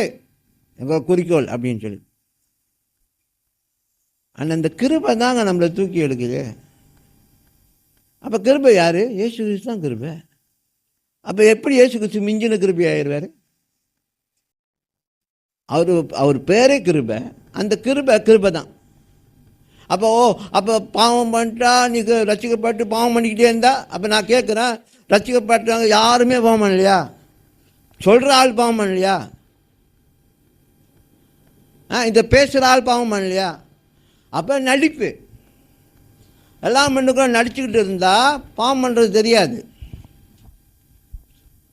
எங்கள் குறிக்கோள் அப்படின்னு சொல்லி. ஆனால் இந்த கிருபை தாங்க நம்மளை தூக்கி எடுக்குது. அப்போ கிருபை யார்? இயேசு கிறிஸ்து தான் கிருபை. அப்போ எப்படி இயேசு கிறிஸ்து மிஞ்சின கிருபை ஆயிடுவார்? அவர் பேரே கிருபை, அந்த கிருபை தான். அப்போ பாவம் பண்ணிட்டா நீ ரசிக்கப்பட்டு பாவம் பண்ணிக்கிட்டே இருந்தா, அப்போ நான் கேட்குறேன், ரசிக்கப்பட்டவங்க யாருமே பாவம் பண்ணலையா? சொல்கிற ஆள் பாவம் பண்ணலையா? இந்த பேசுகிற ஆள் பாவம் பண்ணலையா? அப்போ நடிப்பு, எல்லாம் பண்ணுக்கும் நடிச்சுக்கிட்டு இருந்தால் பாவம் பண்ணுறது தெரியாது.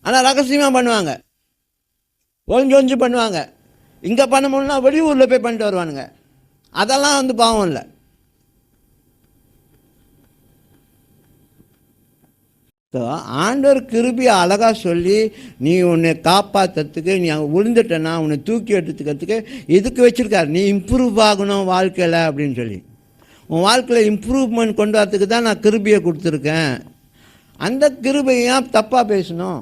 ஆனால் ரகசியமாக பண்ணுவாங்க, ஒழிஞ்சு பண்ணுவாங்க. இங்கே பண்ண முடியலன்னா வெளியூரில் போய் பண்ணிட்டு வருவானுங்க, அதெல்லாம் பாவம் இல்லை. ஸோ ஆண்டவர் கிருபியை அழகாக சொல்லி, நீ உன்னை காப்பாற்றுறதுக்கு, நீ அங்கே விழுந்துட்டேன்னா உன்னை தூக்கி எடுத்துக்கிறதுக்கு இதுக்கு வச்சுருக்காரு. நீ இம்ப்ரூவ் ஆகணும் வாழ்க்கையில் அப்படின்னு சொல்லி, உன் வாழ்க்கையில் இம்ப்ரூவ்மெண்ட் கொண்டு வரத்துக்கு தான் நான் கிருபியை கொடுத்துருக்கேன். அந்த கிருபையை ஏன் தப்பாக பேசணும்?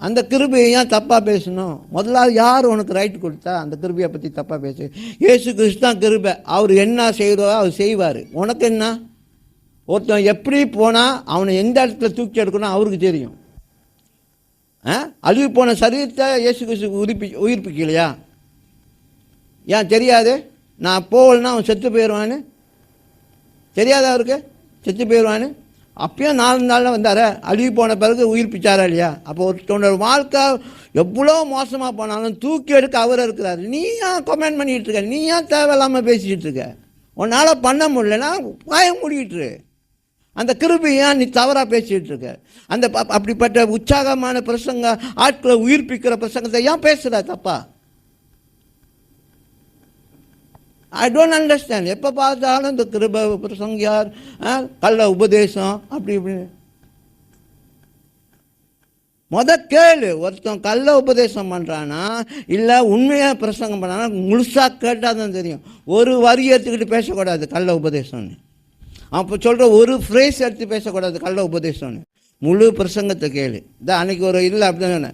அந்த கிருபையை ஏன் தப்பாக பேசணும்? முதலாவது யார் உனக்கு ரைட் கொடுத்தா அந்த கிருபையை பற்றி தப்பாக பேசு? இயேசு கிறிஸ்து தான் கிருபை, அவர் என்ன செய்கிறோ அவர் செய்வார். உனக்கு என்ன? ஒருத்தன் எப்படி போனால் அவனை எந்த இடத்துல தூக்கி எடுக்கணும் அவருக்கு தெரியும். அழுவி போன சரீரத்தை இயேசு கிறிஸ்து உயிர்ப்பிக்கலையா? ஏன் தெரியாது? நான் போகலன்னா அவன் செத்து போயிடுவான்னு தெரியாதா? அவருக்கு செத்து போயிடுவான்னு அப்பயும் 4 நாளில் வந்தார், அழுவி போன பிறகு உயிர்ப்பிச்சாரா இல்லையா? அப்போ ஒருத்தனோட வாழ்க்கை எவ்வளோ மோசமாக போனாலும் தூக்கி எடுக்க அவர் இருக்கிறார். நீ ஏன் கமெண்ட் பண்ணிகிட்டு இருக்க? நீ ஏன் தேவையில்லாமல் பேசிக்கிட்டு இருக்க? உன்னால் பண்ண முடியலன்னா வாய மூடிக்கிட்டு. அந்த கிருபையை நீ தவறாக பேசிகிட்டு இருக்க. அந்த அப்படிப்பட்ட உற்சாகமான பிரசங்க, ஆட்களை உயிர்ப்பிக்கிற பிரசங்கத்தை ஏன் பேசுகிற தப்பா? I don't understand. எப்போ பார்த்தாலும் இந்த கிருபை பிரசங்கியார், கள்ள உபதேசம், அப்படி இப்படின்னு. கேளு, ஒருத்தன் கள்ள உபதேசம் பண்ணுறானா இல்லை உண்மையாக பிரசங்கம் பண்ணானா முழுசாக கேட்டால் தான் தெரியும். ஒரு வரி எடுத்துக்கிட்டு பேசக்கூடாது கள்ள உபதேசம்னு. அப்போ சொல்கிற ஒரு ஃப்ரேஸ் எடுத்து பேசக்கூடாது கள்ள உபதேசம்னு. முழு பிரசங்கத்தை கேளு. இதான் அன்றைக்கி ஒரு இல்லை அப்படி தானே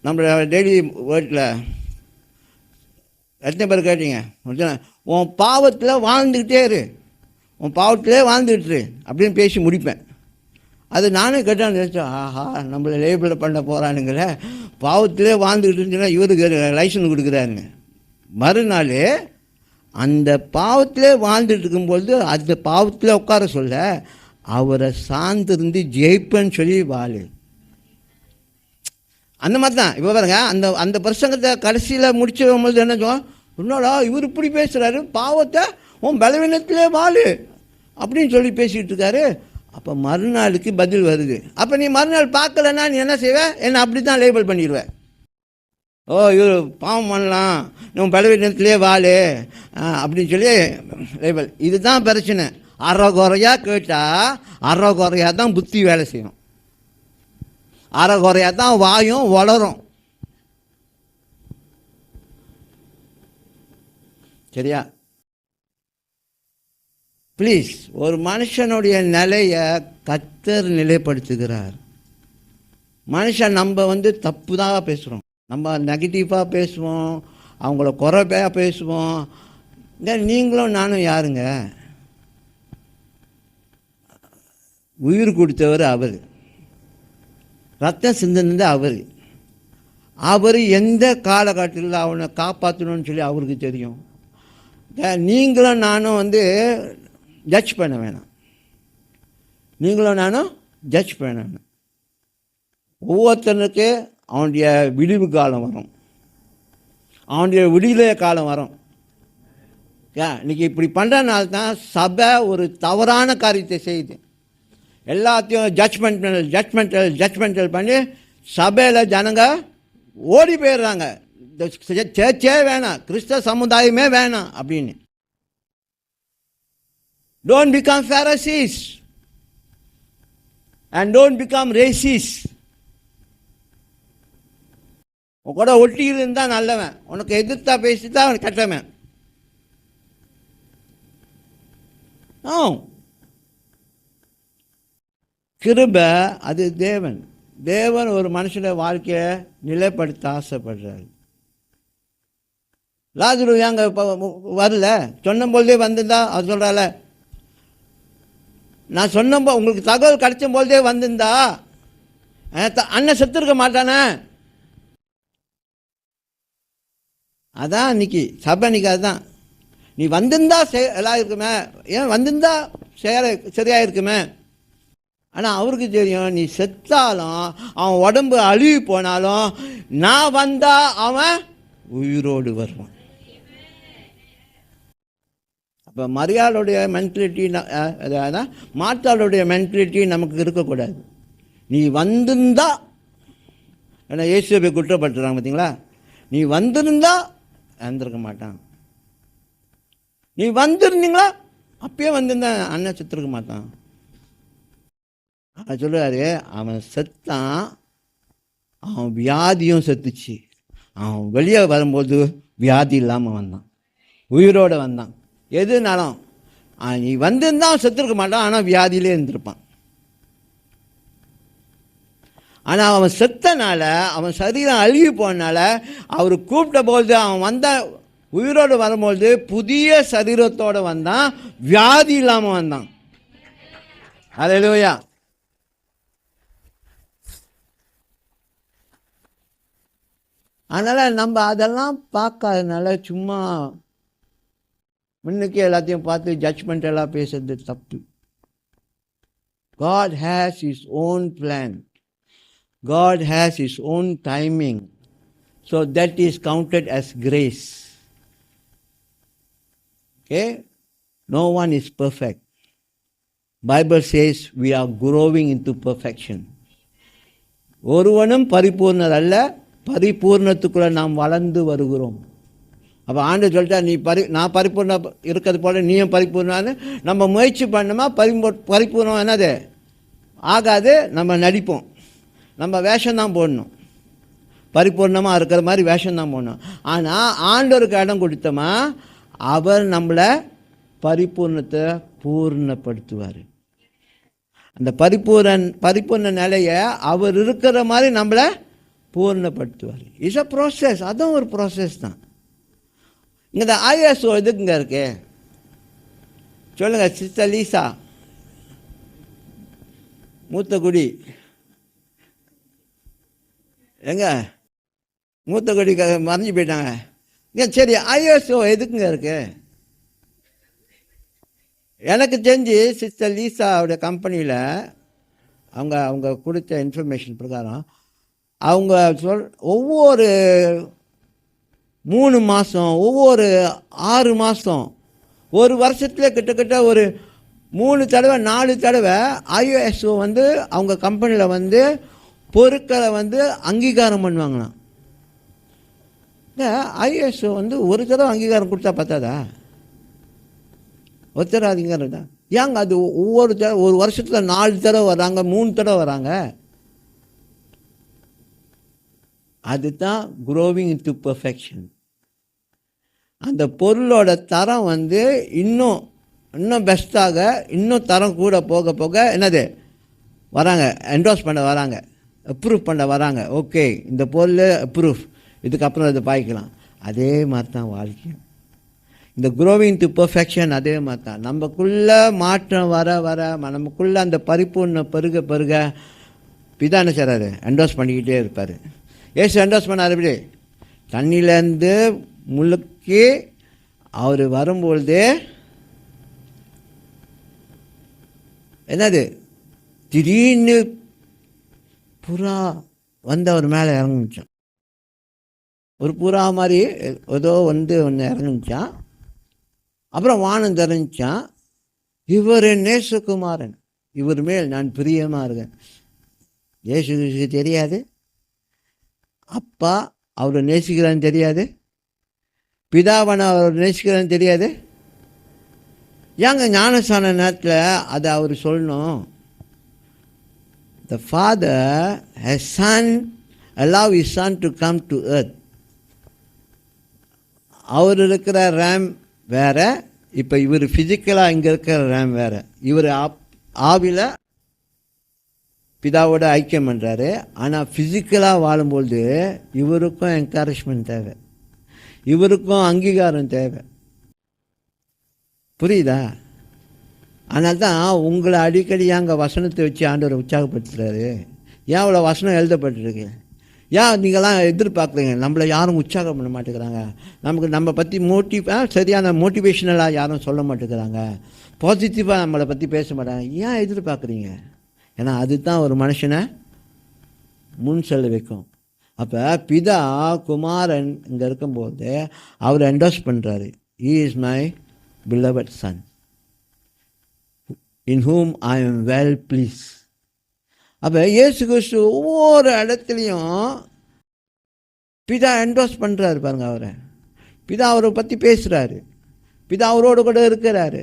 நம்மளோட டெய்லி வேர்ட்டில் எத்தனை பேர் கேட்டீங்க? உன் பாவத்தில் வாழ்ந்துக்கிட்டே இரு, உன் பாவத்திலே வாழ்ந்துக்கிட்டு அப்படின்னு பேசி முடிப்பேன். அது நானே கேட்டான்னு நினச்சேன், ஆஹா நம்மளை லேபிள் பண்ண போகிறானுங்களே, பாவத்திலே வாழ்ந்துக்கிட்டு இருந்துச்சுன்னா இவருக்கு லைசன்ஸ் கொடுக்குறாருங்க. மறுநாள் அந்த பாவத்திலே வாழ்ந்துட்டு இருக்கும்பொழுது அந்த பாவத்தில் உட்கார சொல்ல அவரை சார்ந்திருந்து ஜெயிப்பேன்னு சொல்லி வாழு. அந்த மாதிரி தான் இப்போ பாருங்க, அந்த பிரசங்கத்தை கடைசியில் முடிச்சபோது என்ன சொல்லுவோம், என்னடா இவர் இப்படி பேசுகிறாரு, பாவத்தை உன் பலவீனத்திலே வாழு அப்படின்னு சொல்லி பேசிகிட்டு இருக்காரு. அப்போ மறுநாளுக்கு பதில் வருது. அப்போ நீ மறுநாள் பார்க்கலன்னா நீ என்ன செய்வ? என்னை அப்படி தான் லேபிள் பண்ணிடுவேன். ஓ இவர் பாவம் பண்ணலாம், நம்ம பலவீனத்திலே வாழு அப்படின்னு சொல்லி லேபிள். இதுதான் பிரச்சனை. அரை குறையாக கேட்டால் அரை குறையாக தான் புத்தி வேலை செய்யும். அரைகுறையாக தான் வாயும் வளரும். சரியா? ப்ளீஸ், ஒரு மனுஷனுடைய நிலையை கர்த்தர் நிலைப்படுத்துகிறார். மனுஷன் நம்ம தப்பு தான் பேசுகிறோம், நம்ம நெகட்டிவாக பேசுவோம், அவங்கள குறைப்பாக பேசுவோம். நீங்களும் நானும் யாருங்க? உயிர் கொடுத்தவர் அவர், ரத்தம் சிந்தினது அவர். அவர் எந்த காலகட்டத்தில் அவனை காப்பாற்றணும்னு சொல்லி அவருக்கு தெரியும். நீங்களும் நானும் ஜட்ஜ் பண்ண வேணாம். நீங்களும் நானும் ஜட்ஜ் பண்ண வேணாம். ஒவ்வொருத்தனுக்கு அவனுடைய விடிவு காலம் வரும், அவனுடைய விடுதலை காலம் வரும். இன்றைக்கி இப்படி பண்ணுறதுனால தான் சபை ஒரு தவறான காரியத்தை செய்யுது. எல்லாத்தையும் ஜட்ஜ்மெண்டல் பண்ணி சபையில் ஜனங்க ஓடி போயிடுறாங்க. சேர்ச்சே வேணாம், கிறிஸ்தவ சமுதாயமே வேணாம் அப்படின்னு. Don't become Pharisees and don't become racists. உன் கூட ஒட்டி இருந்தால் நல்லவன், உனக்கு எதிர்த்தா பேசிட்டா அவன் கெட்டவன். கிருபை அது தேவன். தேவன் ஒரு மனுஷனுடைய வாழ்க்கையை நிலைப்படுத்த ஆசைப்படுறாரு. லாசரு ஏங்க வரல? சொன்னபோதே வந்திருந்தா அது சொல்கிறால, நான் சொன்ன உங்களுக்கு தகவல் கிடைச்ச போதே வந்திருந்தா அண்ணன் செத்துருக்க மாட்டானே. அதான் இன்னைக்கு சபை, இன்னைக்கு அதுதான். நீ வந்திருந்தா எல்லாம் இருக்குமே, ஏன் வந்திருந்தா சரியாக இருக்குமே. ஆனால் அவருக்கு தெரியும், நீ செத்தாலும் அவன் உடம்பு அழுகி போனாலும் நான் வந்தா அவன் உயிரோடு வருவான். இப்போ மரியாளுடைய மென்டாலிட்டி, அதான் மார்த்தாளுடைய மென்டாலிட்டி நமக்கு இருக்கக்கூடாது. நீ வந்திருந்தா, ஏன்னா இயேசுவை குற்றப்படுத்துகிறாங்க பார்த்தீங்களா, நீ வந்திருந்தா இறந்துருக்க மாட்டான். நீ வந்திருந்தீங்களா அப்பயே வந்திருந்தா அண்ணன் செத்துருக்க மாட்டான். அவன் சொல்கிறாரு, அவன் செத்தான், அவன் வியாதியும் செத்துச்சு. அவன் வெளியே வரும்போது வியாதி இல்லாமல் வந்தான், உயிரோடு வந்தான். எதுனாலும் நீ வந்திருந்தா அவன் செத்துருக்க மாட்டான், ஆனால் வியாதியிலே இருந்திருப்பான். ஆனால் அவன் செத்தனால, அவன் சரீரம் அழுகி போனால, அவர் கூப்பிட்ட போது அவன் வந்த உயிரோடு வரும்போது புதிய சரீரத்தோடு வந்தான், வியாதி இல்லாமல் வந்தான். அல்லேலூயா. அதனால் நம்ம அதெல்லாம் பார்க்காதனால சும்மா முன்னுக்கு எல்லாத்தையும் பார்த்து ஜட்ஜ்மெண்ட் எல்லாம் பேசுறது தப்பு. God has His own plan. God has His own timing. So that is counted as grace. Okay? No one is perfect. Bible says we are growing into perfection. ஒருவனும் பரிபூர்ணர் அல்ல, பரிபூர்ணத்துக்குள்ள நாம் வளர்ந்து வருகிறோம். அப்போ ஆண்டு சொல்லிட்டா, நான் பரிபூர்ண இருக்கிறது போல நீயும் பரிபூர்ணான்னு நம்ம முயற்சி பண்ணோமா பரிபூர்ணம் என்னது ஆகாது. நம்ம நடிப்போம், நம்ம வேஷம்தான் போடணும், பரிபூர்ணமாக இருக்கிற மாதிரி வேஷம்தான் போடணும். ஆனால் ஆண்டவருக்கு இடம் கொடுத்தோமா அவர் நம்மளை பரிபூர்ணத்தை பூர்ணப்படுத்துவார். அந்த பரிபூர்ண நிலையை அவர் இருக்கிற மாதிரி நம்மளை பூர்ணப்படுத்துவார். It's a process. அதுவும் ஒரு ப்ராசஸ் தான். இங்கே இந்த ISO எதுக்குங்க இருக்கு சொல்லுங்கள் சிஸ்டர் லீசா, மூத்தகுடி எங்க மூத்தகுடி மறைஞ்சு போயிட்டாங்க. சரி, ISO எதுக்குங்க இருக்கு? எனக்கு தெரிஞ்சு சிஸ்டர் லீசாவுடைய கம்பெனியில் அவங்க கொடுத்த இன்ஃபர்மேஷன் பிரகாரம் அவங்க ஒவ்வொரு 3 மாதம், ஒவ்வொரு 6 மாதம், ஒரு வருஷத்தில் கிட்டத்தட்ட ஒரு 3 தடவை 4 தடவை ISO அவங்க கம்பெனியில் பொருட்களை அங்கீகாரம் பண்ணுவாங்களாம். ISO ஒரு தடவை அங்கீகாரம் கொடுத்தா பார்த்தாதா? ஒரு தடவை அங்கீகாரம் தான் ஏங்க அது ஒவ்வொரு தடவை ஒரு வருஷத்தில் 4 தடவை வராங்க, 3 தடவை வராங்க. அதுதான் growing into perfection. அந்த பொருளோட தரம் வந்து இன்னும் இன்னும் பெஸ்ட்டாக இன்னும் தரம் கூட போக போக என்னது வராங்க, என்டோஸ் பண்ண வராங்க, அப்ரூவ் பண்ண வராங்க. ஓகே, இந்த பொருள் அப்ரூவ், இதுக்கப்புறம் அதை பாய்க்கலாம். அதே மாதிரி தான் வாழ்க்கையும். இந்த க்ரோவிங் டு பெர்ஃபெக்ஷன் அதே மாதிரி தான். நமக்குள்ளே மாற்றம் வர வர நமக்குள்ளே அந்த பரிபூர்ண பெருக பெருக பிதா என்ன செய்கிறாரு, என்டோஸ் பண்ணிக்கிட்டே இருப்பார். ஏசு என்டோஸ் பண்ணார் எப்படி? தண்ணியிலேருந்து முழுக்கி அவர் வரும்பொழுதே என்னது திடீர்னு புறா வந்து அவர் மேலே இறங்குச்சான். ஒரு புறா மாதிரி ஏதோ ஒன்று இறங்குச்சான். அப்புறம் வானம் தெரிஞ்சான், இவர் நேசகுமாரன், இவர் மேல் நான் பிரியமாக இருக்கேன். இயேசுக்கு தெரியாது அப்பா அவரை நேசிக்கிறான்னு தெரியாது, பிதாவனை அவர் நேசிக்கிறான்னு தெரியாது. ஏங்க ஞானஸ்தான நேரத்தில் அதை அவர் சொல்லணும்? The Father has allow his son to come to earth. அவர் இருக்கிற ரேம் வேற, இப்போ இவர் ஃபிசிக்கலாக இங்கே இருக்கிற ரேம் வேற. இவர் ஆவில பிதாவோட ஐக்கியம் பண்ணுறாரு. ஆனால் ஃபிசிக்கலாக வாழும்பொழுது இவருக்கும் என்கரேஜ்மெண்ட் தேவை, இவருக்கும் அங்கீகாரம் தேவை. புரியுதா? அதனால தான் உங்களை அடிக்கடி அங்கே வசனத்தை வச்சு ஆண்டவரை உற்சாகப்படுத்துகிறாரு. ஏன் அவ்வளோ வசனம் எழுதப்பட்டிருக்கு? ஏன் நீங்களாம் எதிர்பார்க்குறீங்க? நம்மளை யாரும் உற்சாகம் பண்ண மாட்டேங்கிறாங்க, நமக்கு நம்ம பற்றி சரியான மோட்டிவேஷனலாக யாரும் சொல்ல மாட்டேங்கிறாங்க, பாசிட்டிவாக நம்மளை பற்றி பேச மாட்டாங்க. ஏன் எதிர்பார்க்குறீங்க? ஏன்னா அதுதான் ஒரு மனுஷனை முன் செல்ல வைக்கும். அப்போ பிதா குமாரன் இங்கே இருக்கும்போது அவர் என்டோஸ் பண்ணுறாரு, he is my beloved son in whom I am well pleased. அப்போ இயேசு கிறிஸ்து ஒவ்வொரு இடத்துலையும் பிதா என்டோஸ் பண்ணுறாரு பாருங்க. அவரை பிதா அவரை பற்றி பேசுகிறாரு, பிதா அவரோடு கூட இருக்கிறாரு,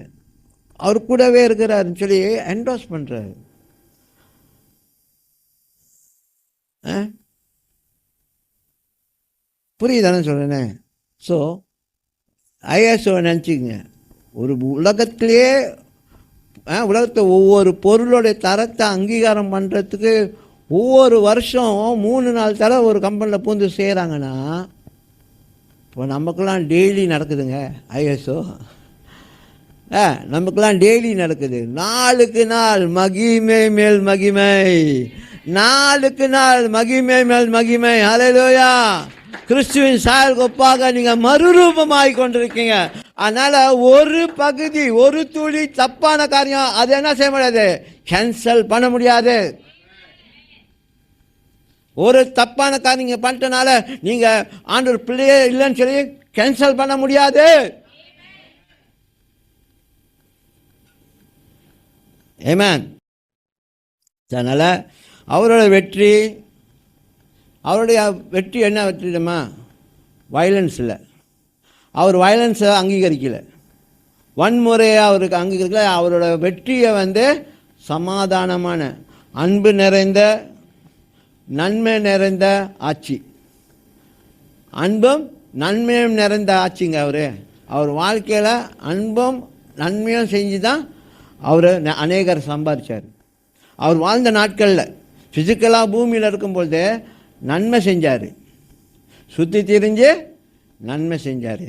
அவர் கூடவே இருக்கிறாருன்னு சொல்லி என்டோஸ் பண்ணுறாரு. புரியுதானே சொல்கிறேனே? ஸோ ஐஎஸ்ஓ நினச்சிக்கங்க, ஒரு உலகத்திலே உலகத்தை ஒவ்வொரு பொருளுடைய தரத்தை அங்கீகாரம் பண்ணுறதுக்கு ஒவ்வொரு வருஷம் 3-4 தடவை ஒரு கம்பெனியில் பூந்து செய்கிறாங்கன்னா, இப்போ நமக்கெல்லாம் டெய்லி நடக்குதுங்க ஐஎஸ்ஓ. நமக்கெல்லாம் டெய்லி நடக்குது. நாளுக்கு நாள் மகிமை மேல் மகிமை, நாளுக்கு நாள் மகிமை மேல் மகிமை. ஹல்லேலூயா! கிறிஸ்துவின் சாயலுக்கு ஒப்பாக நீங்கள் மறுரூபமாகி கொண்டிருக்கீங்க. அதனால் ஒரு பகுதி, ஒரு துளி தப்பான காரியம் அது என்ன செய்ய முடியாது, கேன்சல் பண்ண முடியாது. ஒரு தப்பான காரியம் நீங்கள் பண்ணிட்டனால நீங்கள் ஆண்டவர் பிள்ளையே இல்லைன்னு சொல்லி கேன்சல் பண்ண முடியாது. ஆமென். அதனால் அவருடைய வெற்றி என்ன வெற்றிடுமா? வயலன்ஸ் இல்லை. அவர் வயலன்ஸை அங்கீகரிக்கலை, வன்முறையை அவருக்கு அங்கீகரிக்கலை. அவரோட வெற்றியை சமாதானமான அன்பு நிறைந்த நன்மை நிறைந்த ஆட்சி, அன்பும் நன்மையும் நிறைந்த ஆட்சிங்க. அவர் வாழ்க்கையில் அன்பும் நன்மையும் செஞ்சு தான் அவர் அநேகர் சம்பாதிச்சார். அவர் வாழ்ந்த நாட்களில் ஃபிசிக்கலாக பூமியில் இருக்கும்பொழுது நன்மை செஞ்சார், சுற்றி திரிஞ்சு நன்மை செஞ்சார்.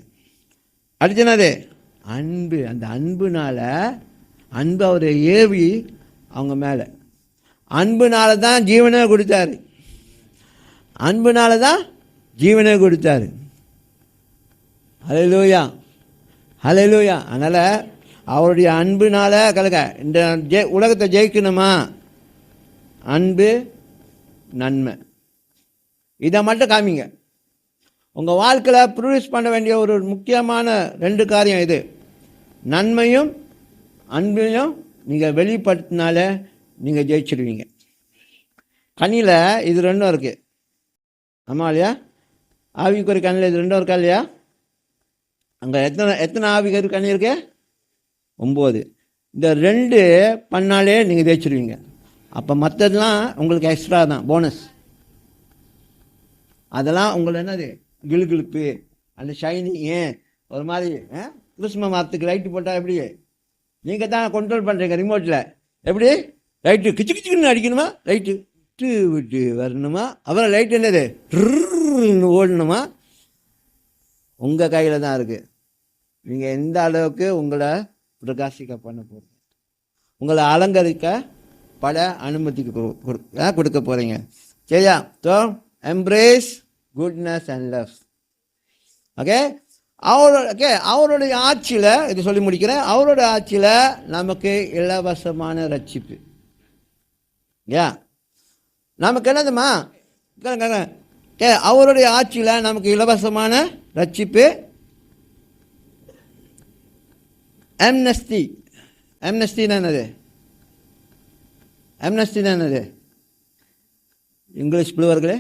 அடுத்தது அன்பு. அந்த அன்புனால அவரை ஏவி அவங்க மேலே, அன்புனால தான் ஜீவனை கொடுத்தாரு, அன்புனால தான் ஜீவனை கொடுத்தாரு. ஹல்லேலூயா, ஹல்லேலூயா. அதனால் அவருடைய அன்புனால கலக்க இந்த உலகத்தை ஜெயிக்கணுமா? அன்பு நன்மை, இதை மட்டும் காமிங்க. உங்கள் வாழ்க்கையில் ப்ரொடியூஸ் பண்ண வேண்டிய ஒரு முக்கியமான 2 காரியம் இது. நன்மையும் அன்பையும் நீங்கள் வெளிப்படுத்தினால நீங்கள் ஜெயிச்சிடுவீங்க. கண்ணியில் இது 2 இருக்குது. ஆமாம் இல்லையா? ஆவிக்குரிய கண்ணில் இது 2 இருக்கா இல்லையா? அங்கே எத்தனை ஆவிக்குரிய கண்ணி இருக்கு? 9. இந்த 2 பண்ணாலே நீங்கள் ஜெயிச்சிடுவீங்க. அப்போ மற்றதெல்லாம் உங்களுக்கு எக்ஸ்ட்ரா தான், போனஸ். அதெல்லாம் உங்களை என்னது கிளுகிளுப்பு, அந்த ஷைனிங்கு, ஒரு மாதிரி கிறிஸ்மஸ் மரத்துக்கு லைட்டு போட்டால் எப்படி நீங்கள் தான் கண்ட்ரோல் பண்ணுறீங்க ரிமோட்டில், எப்படி லைட்டு கிச்சு கிச்சுன்னு அடிக்கணுமா, லைட்டு விட்டு விட்டு வரணுமா, அப்புறம் லைட் என்னது ஓடணுமா, உங்கள் கையில் தான் இருக்குது. நீங்கள் எந்த அளவுக்கு உங்களை பிரகாசிக்க பண்ண போகிறீங்க, உங்களை அலங்கரிக்க பல அனுமதிக்கு கொடுக்க போகிறீங்க. சரியா? So embrace goodness and love. Okay, அவருடைய ஆட்சியில், இது சொல்லி முடிக்கிறேன், அவருடைய ஆட்சியில் நமக்கு இலவசமான ரட்சிப்பு. நமக்கு என்னதுமா, அவருடைய ஆட்சியில் நமக்கு இலவசமான ரட்சிப்பு. அம்னஸ்டி, அம்னஸ்டினா என்னது? அம்னஸ்டினா என்னது? இங்கிலீஷ் புலவர்களே,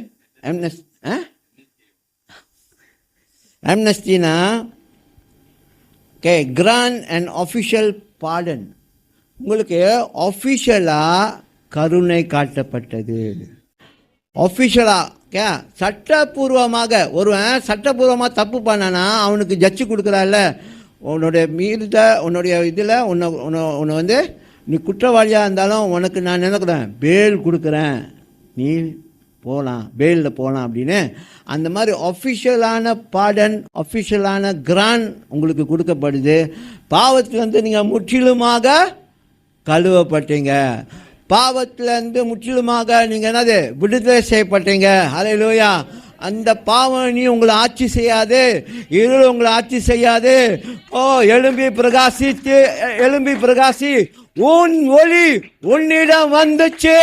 அம்னஸ்டினா கிராண்ட் அண்ட் ஆஃபிஷியல் பாடன். உங்களுக்கு ஆஃபிஷியலாக கருணை காட்டப்பட்டது. ஆஃபிஷியலாக சட்டப்பூர்வமாக, ஒரு சட்டப்பூர்வமாக தப்பு பண்ணனா அவனுக்கு ஜட்ஜு கொடுக்குறாள்ல, உன்னுடைய மீத உன்னுடைய இதில் உன்னை வந்து நீ குற்றவாளியாக இருந்தாலும் உனக்கு நான் நினைக்கிறேன் பேல் கொடுக்குறேன், நீ போகலாம், பெயிலில் போகலாம் அப்படின்னு. அந்த மாதிரி ஆஃபிஷியலான பாடன், ஆஃபிஷியலான கிராண்ட் உங்களுக்கு கொடுக்கப்படுது. பாவத்திலேருந்து நீங்கள் முற்றிலுமாக கழுவப்பட்டீங்க, பாவத்திலேருந்து முற்றிலுமாக நீங்கள் என்னது விடுதலை செய்யப்பட்டீங்க. ஹல்லேலூயா. அந்த பாவம் நீ உங்களை ஆட்சி செய்யாது, இருள் உங்களை ஆட்சி செய்யாது. ஓ, எழும்பி பிரகாசித்து, எழும்பி பிரகாசி, உன் ஒளி உன்னிடம் வந்துச்சு.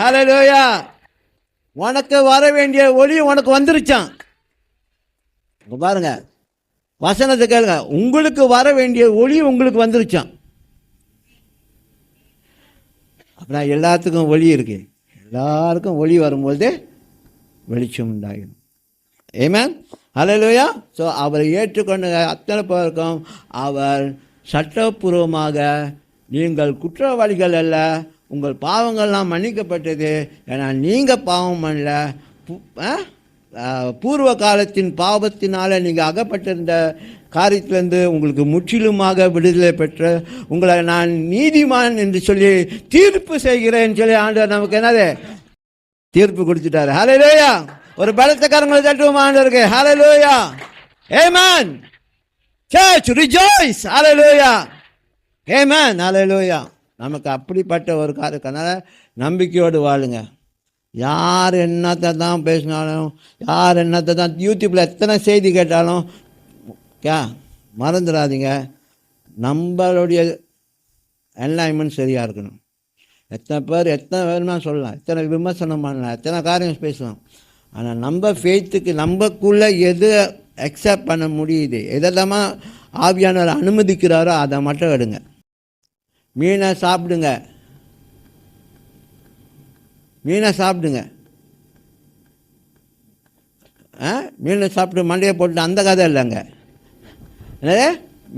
ஹல்லேலூயா. உனக்கு வர வேண்டிய ஒளி உனக்கு வந்துருச்சான். பாருங்க, வசனத்தை கேளுங்க, உங்களுக்கு வர வேண்டிய ஒளி உங்களுக்கு வந்துருச்சான். அப்படின்னா எல்லாத்துக்கும் ஒளி இருக்கு, எல்லாருக்கும் ஒளி வரும்போது வெளிச்சம் உண்டாகும். ஆமென். ஹல்லேலூயா. ஸோ அவரை ஏற்றுக்கொண்ட அத்தனை பேருக்கும் அவர் சட்டப்பூர்வமாக நீங்கள் குற்றவாளிகள் அல்ல, உங்கள் பாவங்கள்லாம் மன்னிக்கப்பட்டது. ஏன்னா நீங்கள் பாவம் பண்ணல, பூர்வ காலத்தின் பாவத்தினால் நீங்கள் அகப்பட்டிருந்த காரியத்திலேருந்து உங்களுக்கு முற்றிலுமாக விடுதலை பெற்று உங்களை நான் நீதிமான் என்று சொல்லி தீர்ப்பு செய்கிறேன்னு சொல்லி ஆண்டவர் நமக்கு என்னது தீர்ப்பு கொடுத்துட்டாரு. ஹல்லேலூயா. ஒரு பலத்தக்காரங்களை தட்டுவோம் ஆண்டவருக்கு. Hallelujah. Amen. Church rejoice. Hallelujah. Amen. Hallelujah. நமக்கு அப்படிப்பட்ட ஒரு காரியத்தினால நம்பிக்கையோடு வாழுங்க. யார் என்னத்தை தான் பேசினாலும், யார் என்னத்தை தான் யூடியூப்பில் எத்தனை செய்தி கேட்டாலும் மறந்துடாதீங்க, நம்மளுடைய என்லைன்மெண்ட் சரியாக இருக்கணும். எத்தனை பேர் எத்தனை வேணுமா சொல்லலாம், எத்தனை விமர்சனம் பண்ணலாம், எத்தனை காரியம் பேசலாம். ஆனால் நம்ம ஃபெய்த்துக்கு நம்மக்குள்ளே எது அக்செப்ட் பண்ண முடியுது, எதெல்லாம ஆவியானவர் அனுமதிக்கிறாரோ அதை மட்டும் எடுங்க. மீனை சாப்பிடுங்க, மீனை சாப்பிடுங்க, மீனை சாப்பிட்டு மண்டையை போட்டு அந்த கதை இல்லைங்க.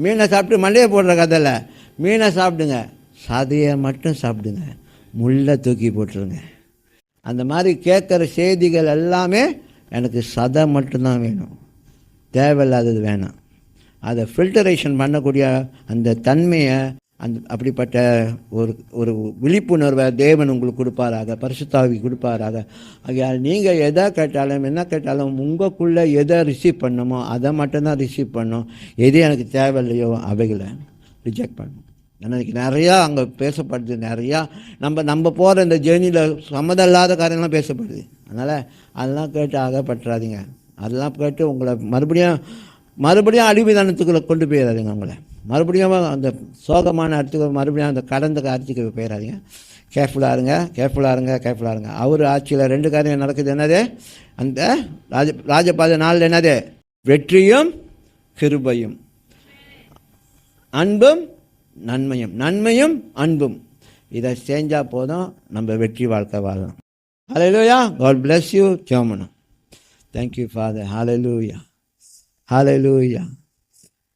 மீனை சாப்பிட்டு மண்டையை போடுற கதை இல்லை. மீனை சாப்பிடுங்க, சதையை மட்டும் சாப்பிடுங்க, முள்ளை தூக்கி போட்டுருங்க. அந்த மாதிரி கேட்குற செய்திகள் எல்லாமே எனக்கு சதை மட்டும்தான் வேணும், தேவையில்லாதது வேணாம். அதை ஃபில்டரேஷன் பண்ணக்கூடிய அந்த தன்மையை, அந்த அப்படிப்பட்ட ஒரு விழிப்புணர்வை தேவன் உங்களுக்கு கொடுப்பாராக, பரிசுத்தாவி கொடுப்பாராக. ஆகையால் நீங்கள் எதை கேட்டாலும் என்ன கேட்டாலும் உங்களுக்குள்ளே எதை ரிசீவ் பண்ணணுமோ அதை மட்டும்தான் ரிசீவ் பண்ணணும். எது எனக்கு தேவையில்லையோ அவைகளை ரிஜெக்ட் பண்ணணும். ஏன்னா இன்றைக்கி நிறையா அங்கே பேசப்படுது, நிறையா நம்ம போகிற இந்த ஜேர்னியில் சம்மதம் இல்லாத காரியம்லாம் பேசப்படுது. அதனால் அதெல்லாம் கேட்டு அகப்பற்றாதீங்க. அதெல்லாம் கேட்டு உங்களை மறுபடியும் அழிவுதானத்துக்குள்ளே கொண்டு போயிடாதீங்க. உங்களை மறுபடியும் அந்த சோகமான இடத்துக்கு மறுபடியும் அந்த கடந்த காரியத்துக்கு போயிடாதீங்க. கேர்ஃபுல்லாக இருங்க, கேர்ஃபுல்லாக இருங்க, கேர்ஃபுல்லாக இருங்க. அவர் ஆட்சியில் 2 காரியம் நடக்குது. என்னது? அந்த ராஜபாத நாளில் என்னது? வெற்றியும் கிருபையும், அன்பும் நன்மையும், நன்மையும் அன்பும். இதை செஞ்சால் போதும், நம்ம வெற்றி வாழ்க்கை வாழலாம். ஹல்லேலூயா. God bless you. ஜெபம். Thank you, Father. Hallelujah. Hallelujah.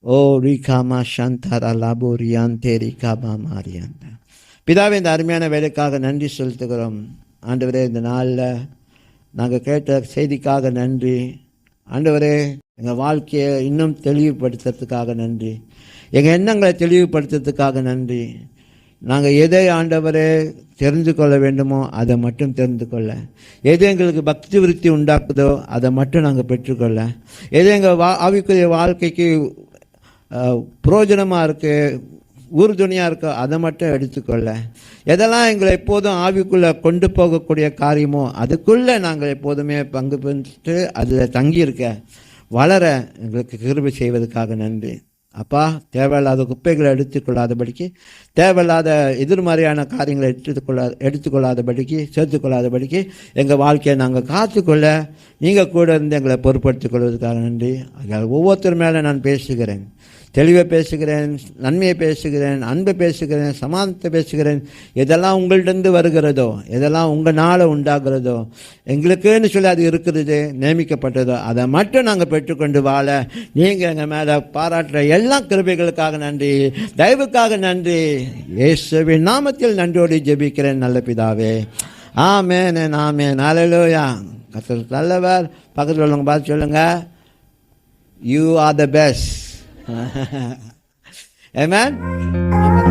Oh, Rikama Shantara Laboriante Rikama Marianta. பிதாவே, இந்த அருமையான வேலைக்காக நன்றி செலுத்துகிறோம். ஆண்டவரே, இந்த நாளில் நாங்கள் கேட்ட செய்திக்காக நன்றி ஆண்டவரே. எங்கள் வாழ்க்கையை இன்னும் தெளிவுபடுத்துறதுக்காக நன்றி. எங்கள் எண்ணங்களை தெளிவுபடுத்துறதுக்காக நன்றி. நாங்கள் எதை ஆண்டவரே தெரிந்து கொள்ள வேண்டுமோ அதை மட்டும் தெரிந்து கொள்ள, எது எங்களுக்கு பக்தி விருத்தி உண்டாக்குதோ அதை மட்டும் நாங்கள் பெற்றுக்கொள்ள, எது எங்கள் ஆவிக்குரிய வாழ்க்கைக்கு புரோஜனமாக இருக்குது, உறுதுணையாக இருக்கோ அதை மட்டும் எடுத்துக்கொள்ள, எதெல்லாம் எங்களை எப்போதும் ஆவிக்குள்ளே கொண்டு போகக்கூடிய காரியமோ அதுக்குள்ளே நாங்கள் எப்போதுமே பங்கு பெற்று அதில் தங்கியிருக்க வளர எங்களுக்கு கிருபை செய்வதற்காக நன்றி. அப்பா, தேவையில்லாத குப்பைகளை எடுத்துக்கொள்ளாதபடிக்கு, தேவையில்லாத எதிர்மறையான காரியங்களை எடுத்துக்கொள்ளாதபடிக்கு, சேர்த்துக்கொள்ளாதபடிக்கு எங்கள் வாழ்க்கையை நாங்கள் காத்துக்கொள்ள நீங்கள் கூட இருந்து எங்களை பொறுப்படுத்திக் கொள்வதற்காக நன்றி. அதனால் ஒவ்வொருத்தர் மேலே நான் பேசுகிறேன், தெளிவை பேசுகிறேன், நன்மையை பேசுகிறேன், அன்பை பேசுகிறேன், சமாதானத்தை பேசுகிறேன். எதெல்லாம் உங்கள்கிட்ட வருகிறதோ, எதெல்லாம் உங்களால் உண்டாகிறதோ, எங்களுக்குன்னு சொல்லி அது இருக்கிறது நியமிக்கப்பட்டதோ அதை மட்டும் நாங்கள் பெற்றுக்கொண்டு வாழ நீங்கள் எங்கள் மேலே பாராட்டுற எல்லா கிருபைகளுக்காக நன்றி, தயவுக்காக நன்றி. இயேசுவின் நாமத்தில் நன்றியோடு ஜெபிக்கிறேன் நல்ல பிதாவே. ஆமென், ஆமென், ஹல்லேலூயா. கர்த்தர் நல்லவர். பக்கத்தில் உள்ளவங்க பார்த்து சொல்லுங்கள், you are the best. Amen.